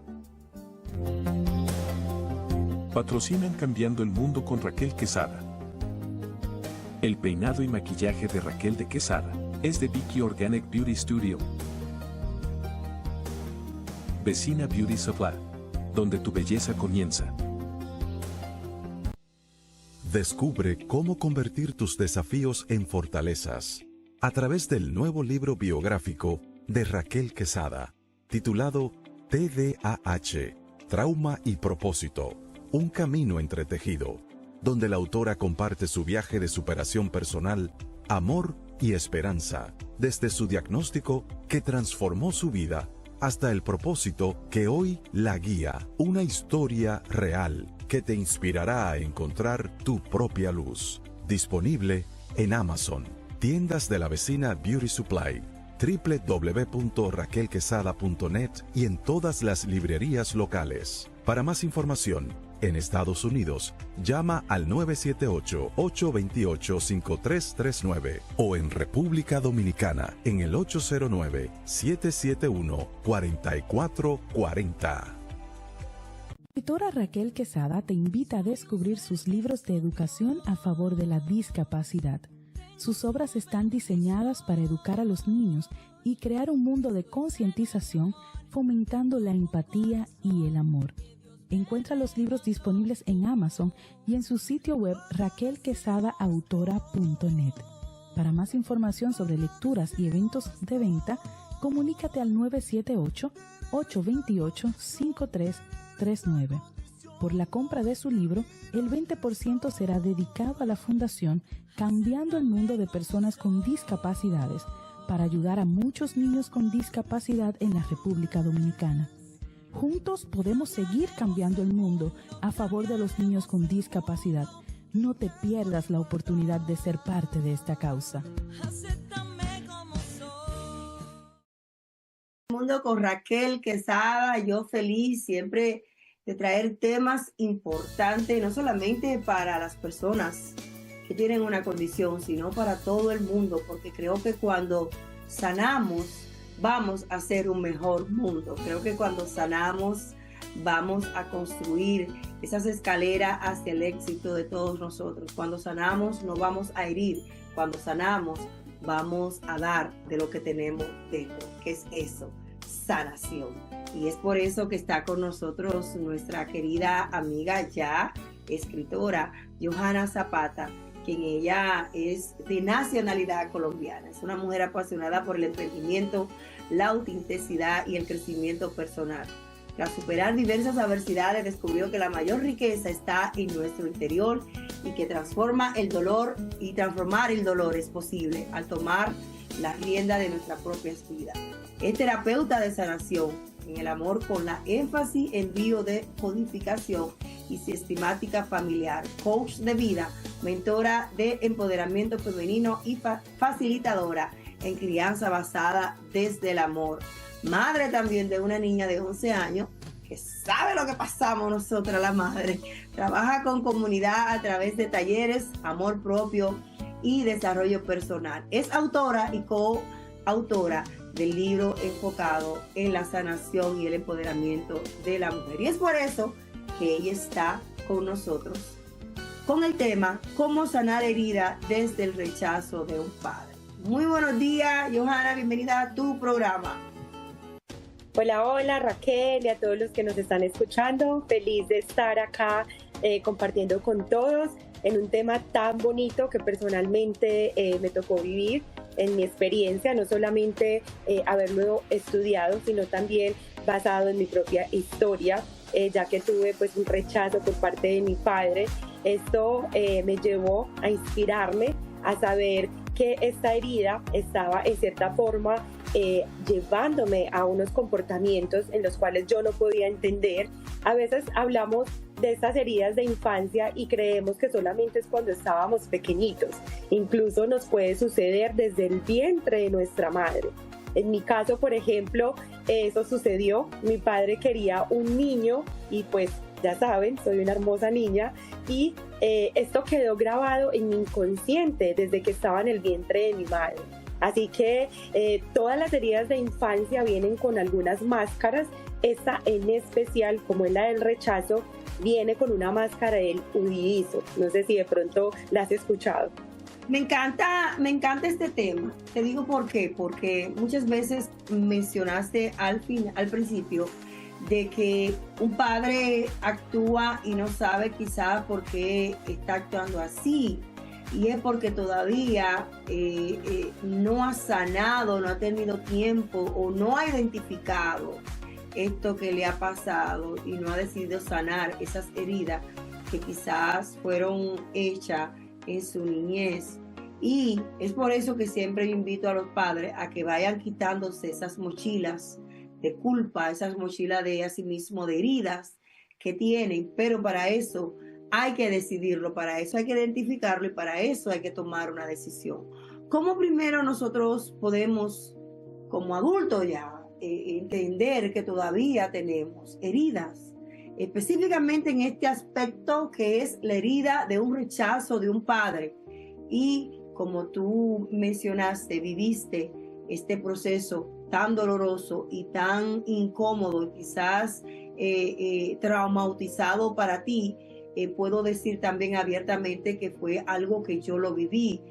Patrocinan Cambiando el Mundo con Raquel Quesada. El peinado y maquillaje de Raquel de Quesada es de Vicky Organic Beauty Studio. Vecina Beauty Supply, donde tu belleza comienza. Descubre cómo convertir tus desafíos en fortalezas a través del nuevo libro biográfico de Raquel Quesada, titulado TDAH, Trauma y Propósito, un camino entretejido, donde la autora comparte su viaje de superación personal, amor y esperanza, desde su diagnóstico que transformó su vida hasta el propósito que hoy la guía, una historia real que te inspirará a encontrar tu propia luz. Disponible en Amazon, tiendas de la vecina Beauty Supply, www.raquelquesada.net y en todas las librerías locales. Para más información, en Estados Unidos, llama al 978-828-5339 o en República Dominicana en el 809-771-4440. La escritora Raquel Quesada te invita a descubrir sus libros de educación a favor de la discapacidad. Sus obras están diseñadas para educar a los niños y crear un mundo de concientización, fomentando la empatía y el amor. Encuentra los libros disponibles en Amazon y en su sitio web raquelquesadaautora.net. Para más información sobre lecturas y eventos de venta, comunícate al 978-828-5339. Por la compra de su libro, el 20% será dedicado a la Fundación Cambiando el Mundo de Personas con Discapacidades, para ayudar a muchos niños con discapacidad en la República Dominicana. Juntos podemos seguir cambiando el mundo a favor de los niños con discapacidad. No te pierdas la oportunidad de ser parte de esta causa. Mundo con Raquel Quesada, yo feliz siempre de traer temas importantes, no solamente para las personas que tienen una condición, sino para todo el mundo, porque creo que cuando sanamos, vamos a hacer un mejor mundo. Creo que cuando sanamos, vamos a construir esas escaleras hacia el éxito de todos nosotros. Cuando sanamos, no vamos a herir. Cuando sanamos, vamos a dar de lo que tenemos dentro. ¿Qué es eso? Sanación. Y es por eso que está con nosotros nuestra querida amiga ya escritora, Johanna Zapata, quien ella es de nacionalidad colombiana. Es una mujer apasionada por el emprendimiento, la autenticidad y el crecimiento personal. Tras superar diversas adversidades, descubrió que la mayor riqueza está en nuestro interior y que transformar el dolor es posible al tomar la rienda de nuestras propias vidas. Es terapeuta de sanación en el amor con la énfasis en biodecodificación y sistemática familiar, coach de vida, mentora de empoderamiento femenino y facilitadora en crianza basada desde el amor. Madre también de una niña de 11 años que sabe lo que pasamos nosotras las madres. Trabaja con comunidad a través de talleres, amor propio y desarrollo personal. Es autora y coautora del libro enfocado en la sanación y el empoderamiento de la mujer. Y es por eso que ella está con nosotros con el tema cómo sanar herida desde el rechazo de un padre. Muy buenos días, Johanna, bienvenida a tu programa. Hola, hola Raquel y a todos los que nos están escuchando. Feliz de estar acá compartiendo con todos en un tema tan bonito que personalmente me tocó vivir en mi experiencia, no solamente haberlo estudiado, sino también basado en mi propia historia, ya que tuve pues un rechazo por parte de mi padre. Esto me llevó a inspirarme, a saber que esta herida estaba en cierta forma llevándome a unos comportamientos en los cuales yo no podía entender. A veces hablamos de estas heridas de infancia y creemos que solamente es cuando estábamos pequeñitos. Incluso nos puede suceder desde el vientre de nuestra madre. En mi caso, por ejemplo, eso sucedió. Mi padre quería un niño y pues ya saben, soy una hermosa niña y esto quedó grabado en mi inconsciente desde que estaba en el vientre de mi madre. Así que todas las heridas de infancia vienen con algunas máscaras. Esta en especial, como es la del rechazo, viene con una máscara del huidizo. No sé si de pronto la has escuchado. Me encanta este tema. Te digo por qué. Porque muchas veces mencionaste al principio de que un padre actúa y no sabe quizás por qué está actuando así. Y es porque todavía no ha sanado, no ha tenido tiempo o no ha identificado esto que le ha pasado y no ha decidido sanar esas heridas que quizás fueron hechas en su niñez. Y es por eso que siempre invito a los padres a que vayan quitándose esas mochilas de culpa, esas mochilas de asimismo de heridas que tienen, pero para eso hay que decidirlo, para eso hay que identificarlo y para eso hay que tomar una decisión. ¿Cómo primero nosotros podemos, como adultos ya, entender que todavía tenemos heridas? Específicamente en este aspecto que es la herida de un rechazo de un padre. Y como tú mencionaste, viviste este proceso tan doloroso y tan incómodo, quizás traumatizado para ti. Puedo decir también abiertamente que fue algo que yo lo viví.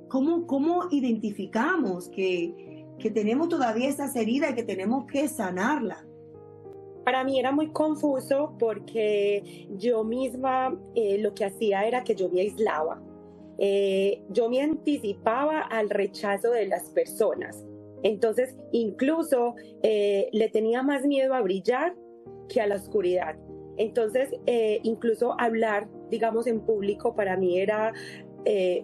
¿Cómo identificamos que tenemos todavía esas heridas y que tenemos que sanarlas? Para mí era muy confuso porque yo misma lo que hacía era que yo me aislaba. Yo me anticipaba al rechazo de las personas. Entonces, incluso le tenía más miedo a brillar que a la oscuridad. Entonces, incluso hablar, digamos, en público para mí era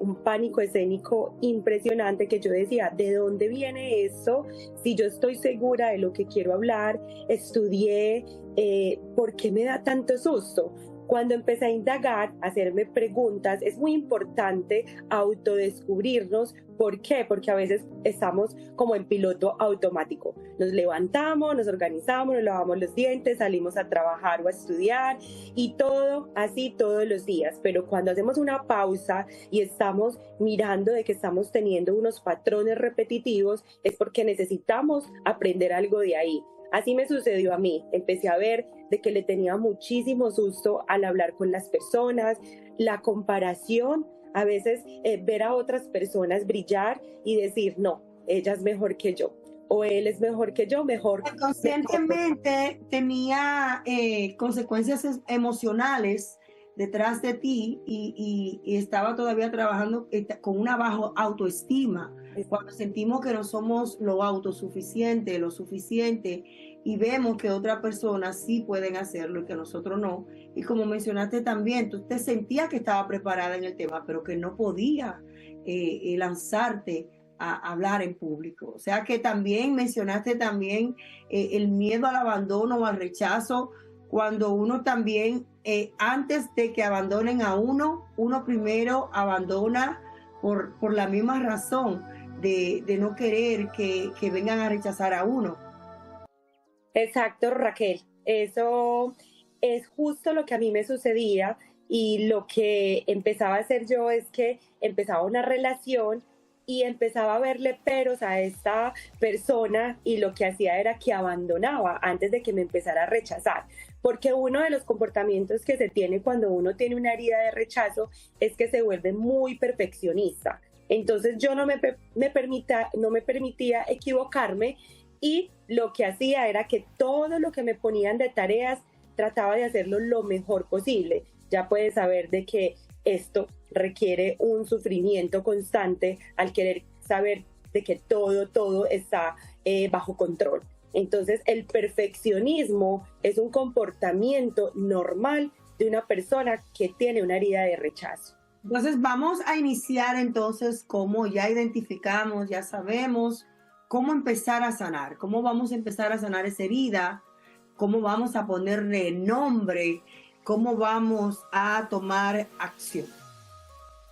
un pánico escénico impresionante, que yo decía, ¿de dónde viene eso? Si yo estoy segura de lo que quiero hablar, estudié, ¿por qué me da tanto susto? Cuando empecé a indagar, a hacerme preguntas, es muy importante autodescubrirnos. ¿Por qué? Porque a veces estamos como en piloto automático. Nos levantamos, nos organizamos, nos lavamos los dientes, salimos a trabajar o a estudiar y todo así todos los días. Pero cuando hacemos una pausa y estamos mirando de que estamos teniendo unos patrones repetitivos, es porque necesitamos aprender algo de ahí. Así me sucedió a mí. Empecé a ver de que le tenía muchísimo susto al hablar con las personas, la comparación, a veces ver a otras personas brillar y decir, no, ella es mejor que yo, o él es mejor que yo, mejor. Conscientemente tenía consecuencias emocionales detrás de ti y estaba todavía trabajando con una baja autoestima. Cuando sentimos que no somos lo autosuficiente, lo suficiente, y vemos que otras personas sí pueden hacerlo y que nosotros no. Y como mencionaste también, tú te sentías que estaba preparada en el tema, pero que no podía lanzarte a hablar en público. O sea que también mencionaste también el miedo al abandono o al rechazo, cuando uno también, antes de que abandonen a uno primero abandona por la misma razón de no querer que vengan a rechazar a uno. Exacto, Raquel. Eso es justo lo que a mí me sucedía, y lo que empezaba a hacer yo es que empezaba una relación y empezaba a verle peros a esta persona, y lo que hacía era que abandonaba antes de que me empezara a rechazar. Porque uno de los comportamientos que se tiene cuando uno tiene una herida de rechazo es que se vuelve muy perfeccionista. Entonces yo no me permitía equivocarme y lo que hacía era que todo lo que me ponían de tareas trataba de hacerlo lo mejor posible. Ya puedes saber de que esto requiere un sufrimiento constante al querer saber de que todo está bajo control. Entonces, el perfeccionismo es un comportamiento normal de una persona que tiene una herida de rechazo. Entonces, vamos a iniciar entonces como ya identificamos, ya sabemos cómo empezar a sanar, cómo vamos a empezar a sanar esa herida, cómo vamos a ponerle nombre, cómo vamos a tomar acción.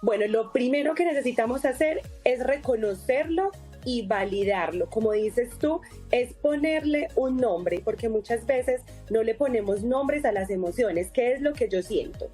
Bueno, lo primero que necesitamos hacer es reconocerlo y validarlo. Como dices tú, es ponerle un nombre, porque muchas veces no le ponemos nombres a las emociones. ¿Qué es lo que yo siento?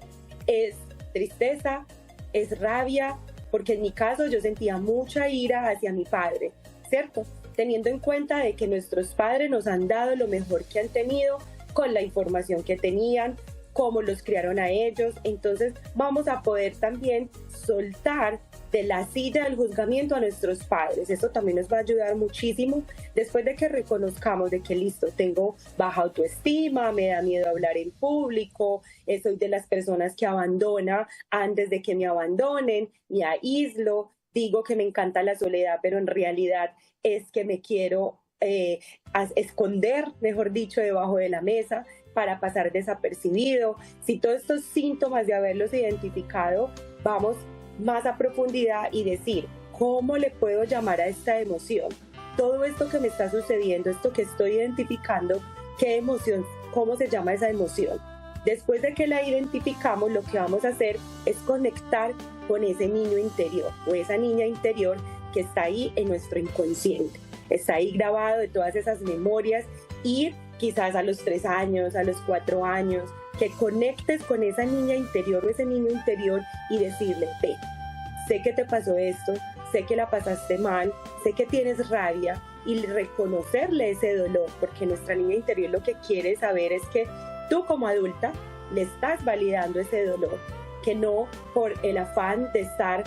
¿Es tristeza? ¿Es rabia? Porque en mi caso yo sentía mucha ira hacia mi padre, ¿cierto? Teniendo en cuenta de que nuestros padres nos han dado lo mejor que han tenido con la información que tenían, cómo los criaron a ellos. Entonces vamos a poder también soltar de la silla del juzgamiento a nuestros padres. Eso también nos va a ayudar muchísimo después de que reconozcamos de que listo, tengo baja autoestima, me da miedo hablar en público, soy de las personas que abandona antes de que me abandonen, me aíslo, digo que me encanta la soledad, pero en realidad es que me quiero esconder, mejor dicho, debajo de la mesa para pasar desapercibido. Si todos estos síntomas de haberlos identificado, vamos más a profundidad y decir, ¿cómo le puedo llamar a esta emoción? Todo esto que me está sucediendo, esto que estoy identificando, ¿qué emoción? ¿Cómo se llama esa emoción? Después de que la identificamos, lo que vamos a hacer es conectar con ese niño interior o esa niña interior que está ahí en nuestro inconsciente. Está ahí grabado de todas esas memorias y quizás a los 3 años, a los 4 años, que conectes con esa niña interior o ese niño interior y decirle, ve, sé que te pasó esto, sé que la pasaste mal, sé que tienes rabia, y reconocerle ese dolor, porque nuestra niña interior lo que quiere saber es que tú como adulta le estás validando ese dolor, que no por el afán de estar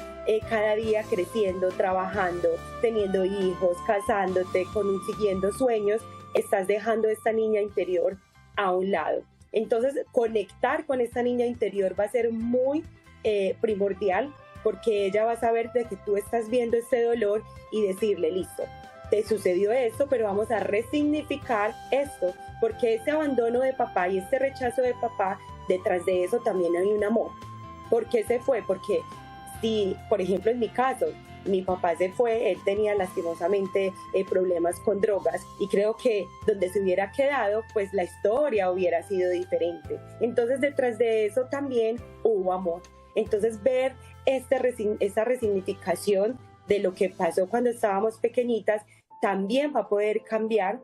cada día creciendo, trabajando, teniendo hijos, casándote, consiguiendo sueños, estás dejando a esta niña interior a un lado. Entonces, conectar con esta niña interior va a ser muy primordial, porque ella va a saber de que tú estás viendo este dolor y decirle, listo, te sucedió esto, pero vamos a resignificar esto, porque ese abandono de papá y este rechazo de papá, detrás de eso también hay un amor. ¿Por qué se fue? Porque si, por ejemplo, en mi caso, mi papá se fue, él tenía lastimosamente problemas con drogas, y creo que donde se hubiera quedado, pues la historia hubiera sido diferente. Entonces detrás de eso también hubo amor. Entonces ver esta resignificación de lo que pasó cuando estábamos pequeñitas también va a poder cambiar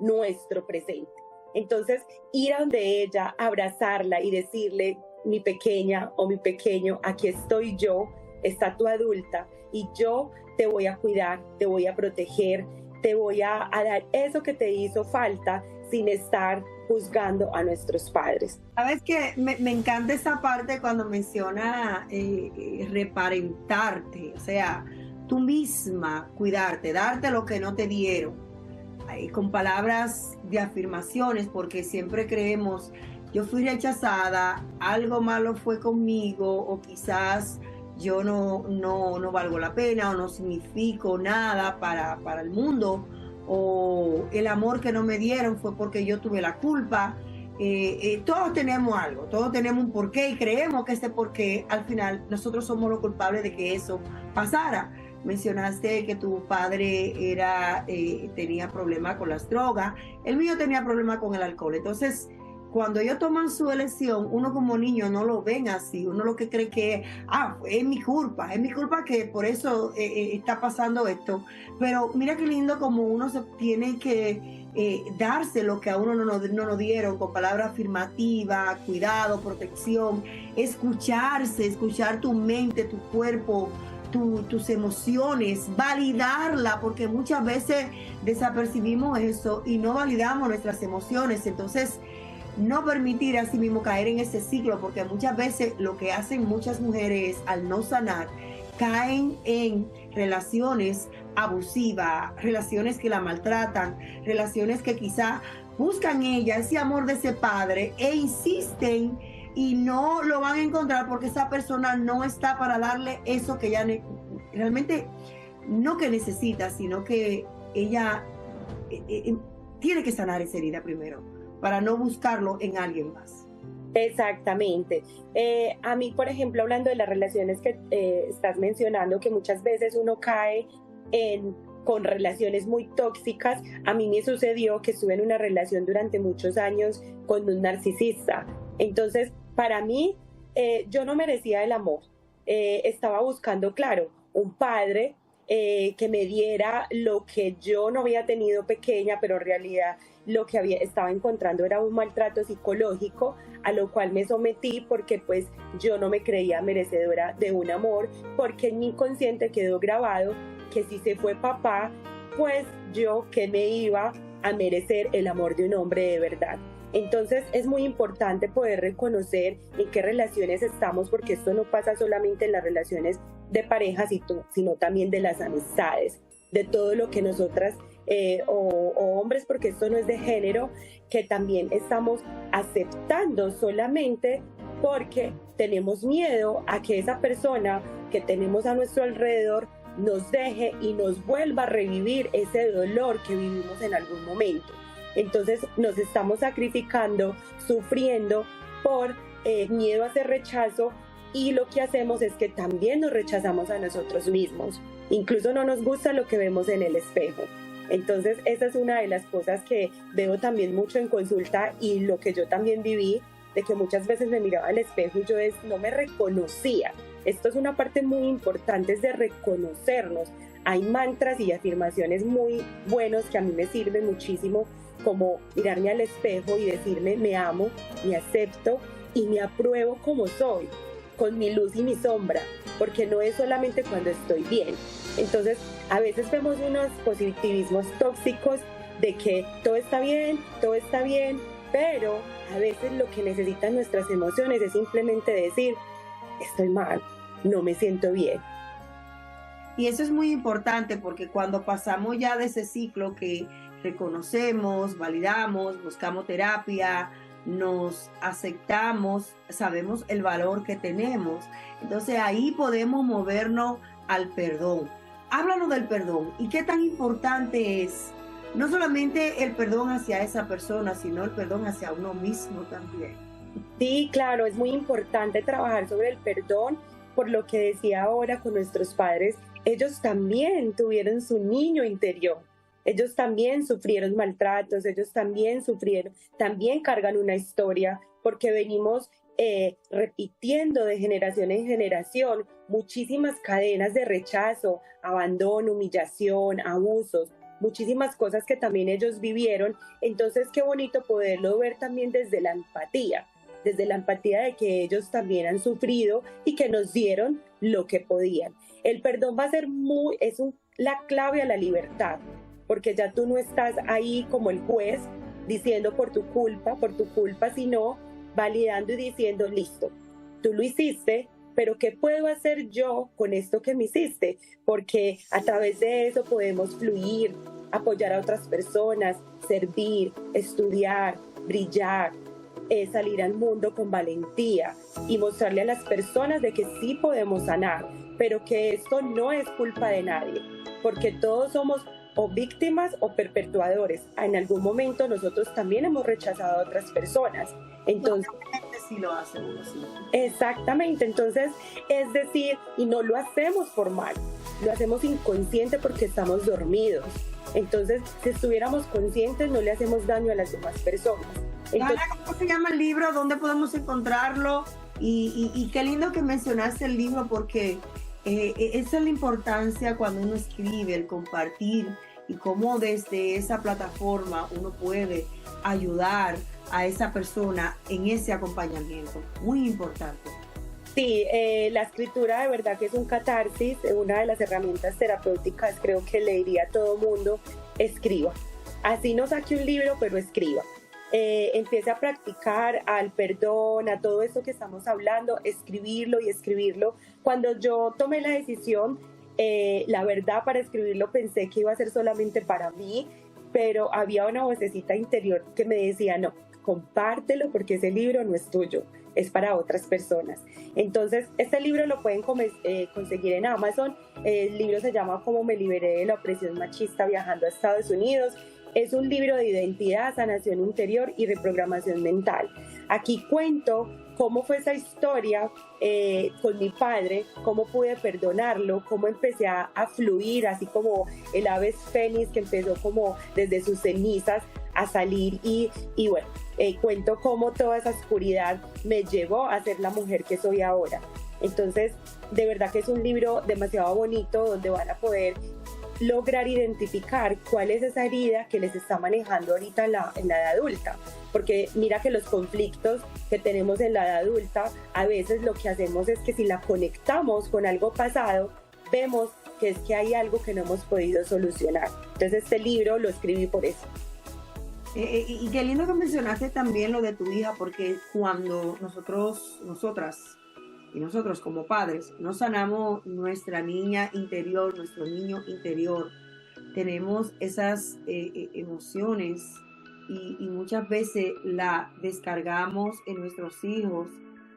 nuestro presente. Entonces ir a donde ella, abrazarla y decirle, mi pequeña o mi pequeño, aquí estoy yo, está tu adulta, y yo te voy a cuidar, te voy a proteger, te voy a dar eso que te hizo falta sin estar juzgando a nuestros padres. Sabes que me encanta esa parte cuando menciona reparentarte, o sea, tú misma cuidarte, darte lo que no te dieron, con palabras de afirmaciones, porque siempre creemos, yo fui rechazada, algo malo fue conmigo, o quizás yo no valgo la pena o no significo nada para el mundo, o el amor que no me dieron fue porque yo tuve la culpa. Todos tenemos algo, todos tenemos un porqué y creemos que ese porqué al final nosotros somos los culpables de que eso pasara. Mencionaste que tu padre tenía problemas con las drogas, el mío tenía problemas con el alcohol. Entonces, cuando ellos toman su elección, uno como niño no lo ven así, uno lo que cree que es mi culpa que por eso está pasando esto. Pero mira qué lindo como uno se tiene que darse lo que a uno no nos dieron, con palabras afirmativas, cuidado, protección, escucharse, escuchar tu mente, tu cuerpo, tus emociones, validarla, porque muchas veces desapercibimos eso y no validamos nuestras emociones. Entonces, no permitir a sí mismo caer en ese ciclo, porque muchas veces lo que hacen muchas mujeres al no sanar caen en relaciones abusivas, relaciones que la maltratan, relaciones que quizá buscan ella ese amor de ese padre e insisten y no lo van a encontrar porque esa persona no está para darle eso que ella realmente no que necesita, sino que ella tiene que sanar esa herida primero para no buscarlo en alguien más. Exactamente. A mí, por ejemplo, hablando de las relaciones que estás mencionando, que muchas veces uno cae con relaciones muy tóxicas. A mí me sucedió que estuve en una relación durante muchos años con un narcisista. Entonces, para mí, yo no merecía el amor. Estaba buscando, claro, un padre que me diera lo que yo no había tenido pequeña, pero en realidad lo que estaba encontrando era un maltrato psicológico, a lo cual me sometí porque pues yo no me creía merecedora de un amor, porque en mi inconsciente quedó grabado que si se fue papá, pues yo que me iba a merecer el amor de un hombre de verdad. Entonces es muy importante poder reconocer en qué relaciones estamos, porque esto no pasa solamente en las relaciones de pareja, sino también de las amistades, de todo lo que nosotras o hombres, porque esto no es de género, que también estamos aceptando solamente porque tenemos miedo a que esa persona que tenemos a nuestro alrededor nos deje y nos vuelva a revivir ese dolor que vivimos en algún momento. Entonces nos estamos sacrificando, sufriendo por miedo a ese rechazo, y lo que hacemos es que también nos rechazamos a nosotros mismos. Incluso no nos gusta lo que vemos en el espejo. Entonces esa es una de las cosas que veo también mucho en consulta, y lo que yo también viví, de que muchas veces me miraba al espejo y yo no me reconocía. Esto es una parte muy importante, es de reconocernos. Hay mantras y afirmaciones muy buenos que a mí me sirven muchísimo, como mirarme al espejo y decirme me amo, me acepto y me apruebo como soy, con mi luz y mi sombra, porque no es solamente cuando estoy bien. Entonces a veces vemos unos positivismos tóxicos de que todo está bien, pero a veces lo que necesitan nuestras emociones es simplemente decir estoy mal, no me siento bien. Y eso es muy importante, porque cuando pasamos ya de ese ciclo que reconocemos, validamos, buscamos terapia, nos aceptamos, sabemos el valor que tenemos, entonces ahí podemos movernos al perdón. Háblanos del perdón y qué tan importante es no solamente el perdón hacia esa persona, sino el perdón hacia uno mismo también. Sí, claro, es muy importante trabajar sobre el perdón, por lo que decía ahora con nuestros padres. Ellos también tuvieron su niño interior, ellos también sufrieron maltratos, ellos también cargan una historia, porque venimos repitiendo de generación en generación muchísimas cadenas de rechazo, abandono, humillación, abusos, muchísimas cosas que también ellos vivieron. Entonces qué bonito poderlo ver también desde la empatía de que ellos también han sufrido y que nos dieron lo que podían. El perdón va a ser la clave a la libertad, porque ya tú no estás ahí como el juez diciendo por tu culpa, sino validando y diciendo listo, tú lo hiciste, pero ¿qué puedo hacer yo con esto que me hiciste? Porque a través de eso podemos fluir, apoyar a otras personas, servir, estudiar, brillar, salir al mundo con valentía y mostrarle a las personas de que sí podemos sanar, pero que esto no es culpa de nadie, porque todos somos o víctimas o perpetuadores. En algún momento nosotros también hemos rechazado a otras personas. Entonces, sí lo hacemos, sí. Exactamente, entonces es decir, y no lo hacemos por mal, lo hacemos inconsciente porque estamos dormidos. Entonces, si estuviéramos conscientes, no le hacemos daño a las demás personas. Entonces, ¿cómo se llama el libro? ¿Dónde podemos encontrarlo? Y qué lindo que mencionaste el libro, porque esa es la importancia cuando uno escribe, el compartir, y cómo desde esa plataforma uno puede ayudar a esa persona en ese acompañamiento. Muy importante. Sí, la escritura de verdad que es un catarsis, una de las herramientas terapéuticas. Creo que le diría a todo mundo, escriba. Así no saque un libro, pero escriba. empiece a practicar al perdón, a todo esto que estamos hablando, escribirlo y escribirlo. Cuando yo tomé la decisión, la verdad, para escribirlo pensé que iba a ser solamente para mí, pero había una vocecita interior que me decía, no, compártelo porque ese libro no es tuyo, es para otras personas. Entonces, este libro lo pueden conseguir en Amazon. El libro se llama Cómo me liberé de la opresión machista viajando a Estados Unidos. Es un libro de identidad, sanación interior y reprogramación mental. Aquí cuento cómo fue esa historia con mi padre, cómo pude perdonarlo, cómo empecé a fluir, así como el ave fénix que empezó como desde sus cenizas a salir y bueno, cuento cómo toda esa oscuridad me llevó a ser la mujer que soy ahora. Entonces, de verdad que es un libro demasiado bonito donde van a poder lograr identificar cuál es esa herida que les está manejando ahorita en la edad adulta. Porque mira que los conflictos que tenemos en la edad adulta, a veces lo que hacemos es que si la conectamos con algo pasado, vemos que es que hay algo que no hemos podido solucionar. Entonces este libro lo escribí por eso. Y qué lindo que mencionaste también lo de tu hija, porque cuando nosotros como padres no sanamos nuestra niña interior, nuestro niño interior, tenemos esas emociones y muchas veces la descargamos en nuestros hijos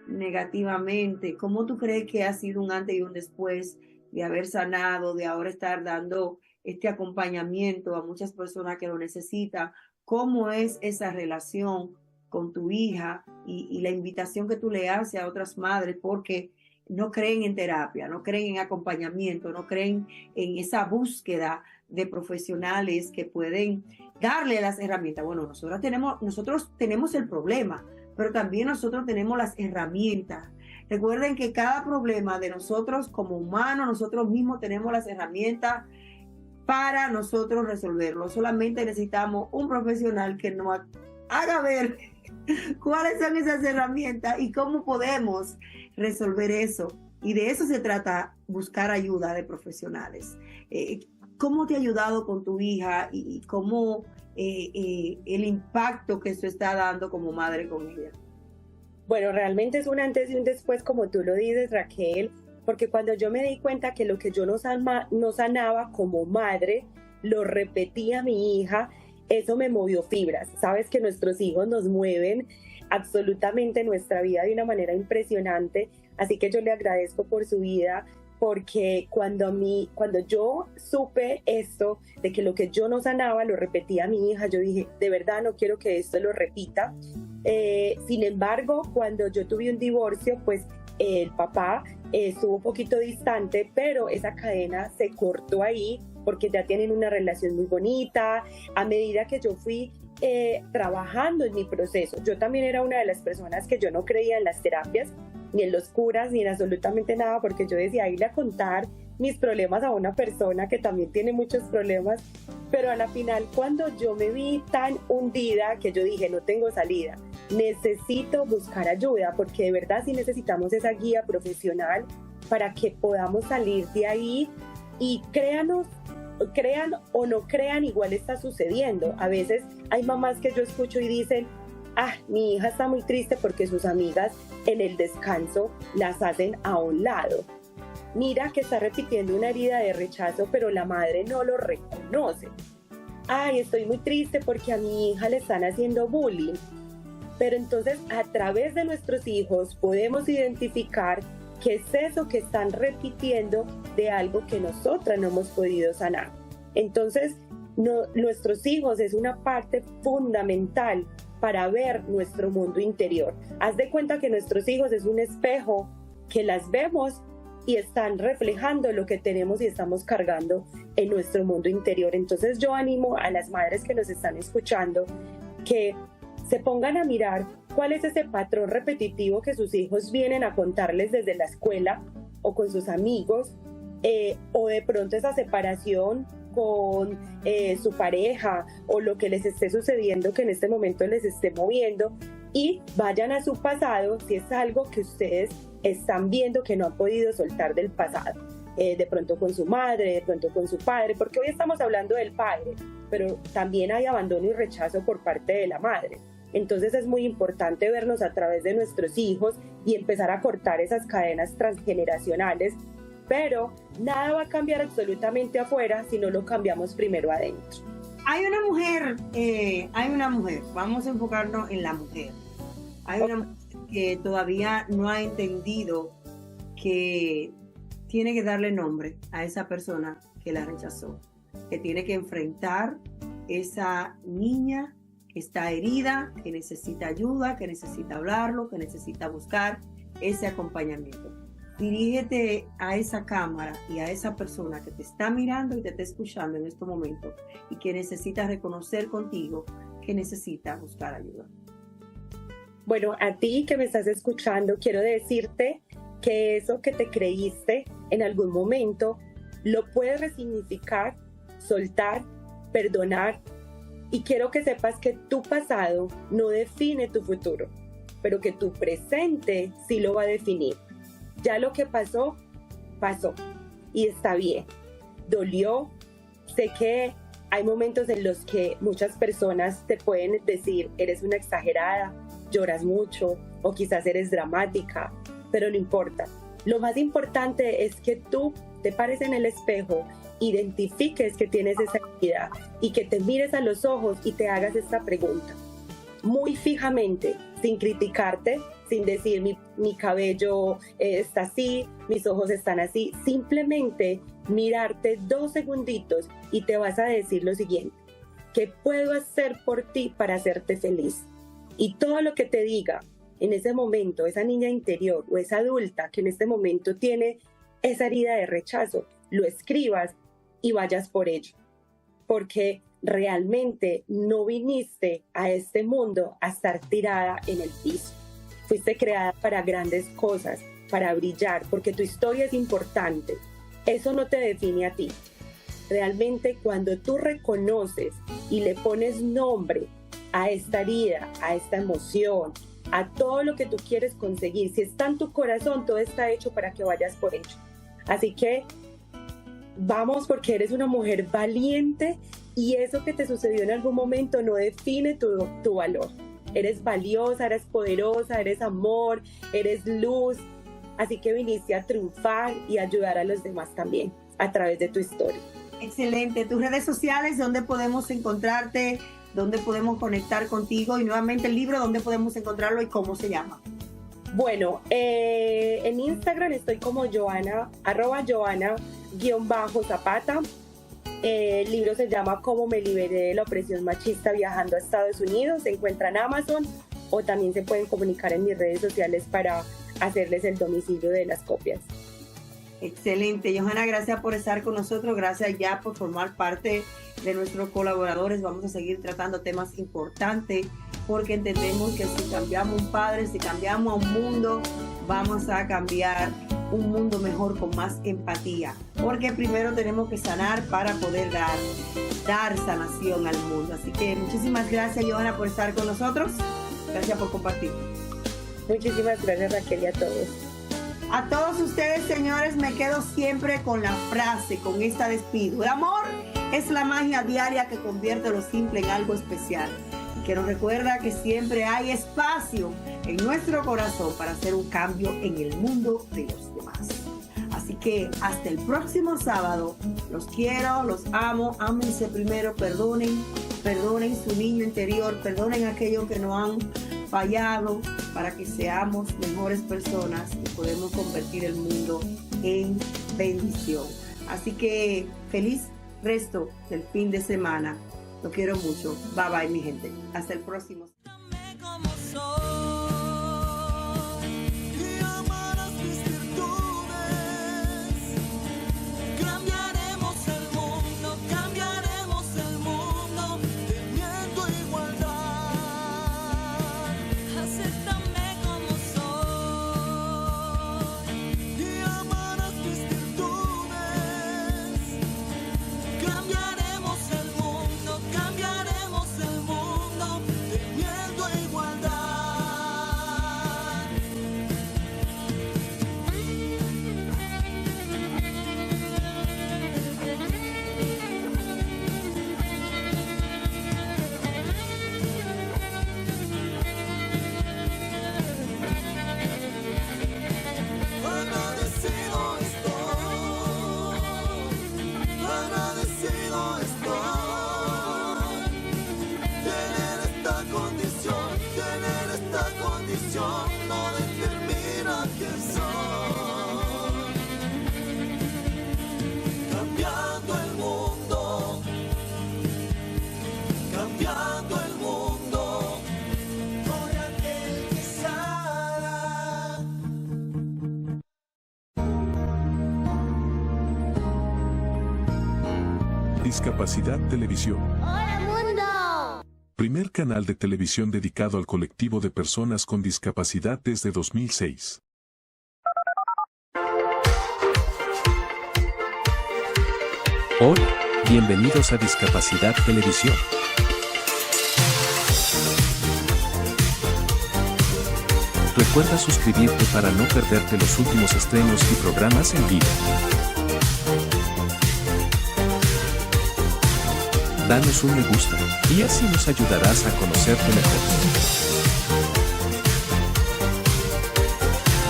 negativamente. ¿Cómo tú crees que ha sido un antes y un después de haber sanado, de ahora estar dando este acompañamiento a muchas personas que lo necesitan? ¿Cómo es esa relación con tu hija y la invitación que tú le haces a otras madres porque no creen en terapia, no creen en acompañamiento, no creen en esa búsqueda de profesionales que pueden darle las herramientas? Bueno, nosotros tenemos el problema, pero también nosotros tenemos las herramientas. Recuerden que cada problema de nosotros como humanos, nosotros mismos tenemos las herramientas para nosotros resolverlo. Solamente necesitamos un profesional que nos haga ver cuáles son esas herramientas y cómo podemos resolver eso. Y de eso se trata, buscar ayuda de profesionales. ¿Cómo te ha ayudado con tu hija y cómo el impacto que eso está dando como madre con ella? Bueno, realmente es un antes y un después, como tú lo dices, Raquel, porque cuando yo me di cuenta que lo que yo no sanaba como madre, lo repetía a mi hija, eso me movió fibras. Sabes que nuestros hijos nos mueven absolutamente nuestra vida de una manera impresionante, así que yo le agradezco por su vida, porque cuando yo supe esto, de que lo que yo no sanaba lo repetía a mi hija, yo dije, de verdad no quiero que esto lo repita. Sin embargo, cuando yo tuve un divorcio, pues el papá estuvo un poquito distante, pero esa cadena se cortó ahí porque ya tienen una relación muy bonita. A medida que yo fui trabajando en mi proceso, yo también era una de las personas que yo no creía en las terapias, ni en los curas, ni en absolutamente nada, porque yo decía, irle a contar mis problemas a una persona que también tiene muchos problemas, pero a la final cuando yo me vi tan hundida que yo dije, no tengo salida, necesito buscar ayuda, porque de verdad sí necesitamos esa guía profesional para que podamos salir de ahí. Y crean o no crean, igual está sucediendo. A veces hay mamás que yo escucho y dicen, mi hija está muy triste porque sus amigas en el descanso las hacen a un lado. Mira que está repitiendo una herida de rechazo, pero la madre no lo reconoce. Estoy muy triste porque a mi hija le están haciendo bullying. Pero entonces a través de nuestros hijos podemos identificar qué es eso que están repitiendo de algo que nosotras no hemos podido sanar. Entonces, nuestros hijos es una parte fundamental para ver nuestro mundo interior. Haz de cuenta que nuestros hijos es un espejo que las vemos y están reflejando lo que tenemos y estamos cargando en nuestro mundo interior. Entonces yo animo a las madres que nos están escuchando que se pongan a mirar cuál es ese patrón repetitivo que sus hijos vienen a contarles desde la escuela o con sus amigos, o de pronto esa separación con su pareja o lo que les esté sucediendo que en este momento les esté moviendo, y vayan a su pasado si es algo que ustedes están viendo que no han podido soltar del pasado. De pronto con su madre, de pronto con su padre, porque hoy estamos hablando del padre, pero también hay abandono y rechazo por parte de la madre. Entonces es muy importante vernos a través de nuestros hijos y empezar a cortar esas cadenas transgeneracionales, pero nada va a cambiar absolutamente afuera si no lo cambiamos primero adentro. Hay una mujer, vamos a enfocarnos en la mujer. Hay una mujer que todavía no ha entendido que tiene que darle nombre a esa persona que la rechazó, que tiene que enfrentar esa niña que está herida, que necesita ayuda, que necesita hablarlo, que necesita buscar ese acompañamiento. Dirígete a esa cámara y a esa persona que te está mirando y te está escuchando en este momento y que necesita reconocer contigo que necesita buscar ayuda. Bueno, a ti que me estás escuchando, quiero decirte que eso que te creíste en algún momento lo puedes resignificar, soltar, perdonar, y quiero que sepas que tu pasado no define tu futuro, pero que tu presente sí lo va a definir. Ya lo que pasó, pasó y está bien. Dolió. Sé que hay momentos en los que muchas personas te pueden decir, eres una exagerada, lloras mucho o quizás eres dramática, pero no importa. Lo más importante es que tú te pares en el espejo, identifiques que tienes esa herida y que te mires a los ojos y te hagas esta pregunta muy fijamente, sin criticarte, sin decir mi cabello está así, mis ojos están así. Simplemente mirarte 2 segunditos y te vas a decir lo siguiente: ¿qué puedo hacer por ti para hacerte feliz? Y todo lo que te diga en ese momento, esa niña interior o esa adulta que en este momento tiene esa herida de rechazo, lo escribas y vayas por ello. Porque realmente no viniste a este mundo a estar tirada en el piso. Fuiste creada para grandes cosas, para brillar, porque tu historia es importante. Eso no te define a ti. Realmente cuando tú reconoces y le pones nombre a esta herida, a esta emoción, a todo lo que tú quieres conseguir, si está en tu corazón, todo está hecho para que vayas por ello. Así que vamos, porque eres una mujer valiente y eso que te sucedió en algún momento no define tu valor. Eres valiosa, eres poderosa, eres amor, eres luz. Así que viniste a triunfar y ayudar a los demás también a través de tu historia. Excelente. Tus redes sociales, ¿dónde podemos encontrarte? ¿Dónde podemos conectar contigo? Y nuevamente el libro, ¿dónde podemos encontrarlo y cómo se llama? Bueno, en Instagram estoy como Joana, @Joana_Zapata. El libro se llama Cómo me liberé de la opresión machista viajando a Estados Unidos. Se encuentra en Amazon o también se pueden comunicar en mis redes sociales para hacerles el domicilio de las copias. Excelente. Johanna, gracias por estar con nosotros. Gracias ya por formar parte de nuestros colaboradores. Vamos a seguir tratando temas importantes porque entendemos que si cambiamos un padre, si cambiamos a un mundo, vamos a cambiar un mundo mejor con más empatía, porque primero tenemos que sanar para poder dar sanación al mundo. Así que muchísimas gracias, Johanna, por estar con nosotros. Gracias por compartir. Muchísimas gracias, Raquel, y a todos. A todos ustedes, señores, me quedo siempre con la frase, con esta despido. El amor es la magia diaria que convierte lo simple en algo especial, que nos recuerda que siempre hay espacio en nuestro corazón para hacer un cambio en el mundo de los demás. Así que hasta el próximo sábado. Los quiero, los amo, ámense primero, perdonen su niño interior, perdonen a aquellos que nos han fallado para que seamos mejores personas y podemos convertir el mundo en bendición. Así que feliz resto del fin de semana. Los quiero mucho. Bye bye, mi gente. Hasta el próximo. Cambiaremos el mundo, teniendo igualdad. Discapacidad Televisión. ¡Hola mundo! Primer canal de televisión dedicado al colectivo de personas con discapacidad desde 2006. Hola, bienvenidos a Discapacidad Televisión. Recuerda suscribirte para no perderte los últimos estrenos y programas en vivo. Danos un me gusta, y así nos ayudarás a conocerte mejor.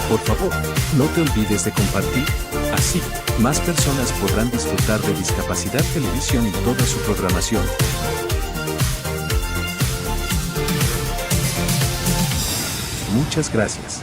Por favor, no te olvides de compartir, así, más personas podrán disfrutar de Discapacidad Televisión y toda su programación. Muchas gracias.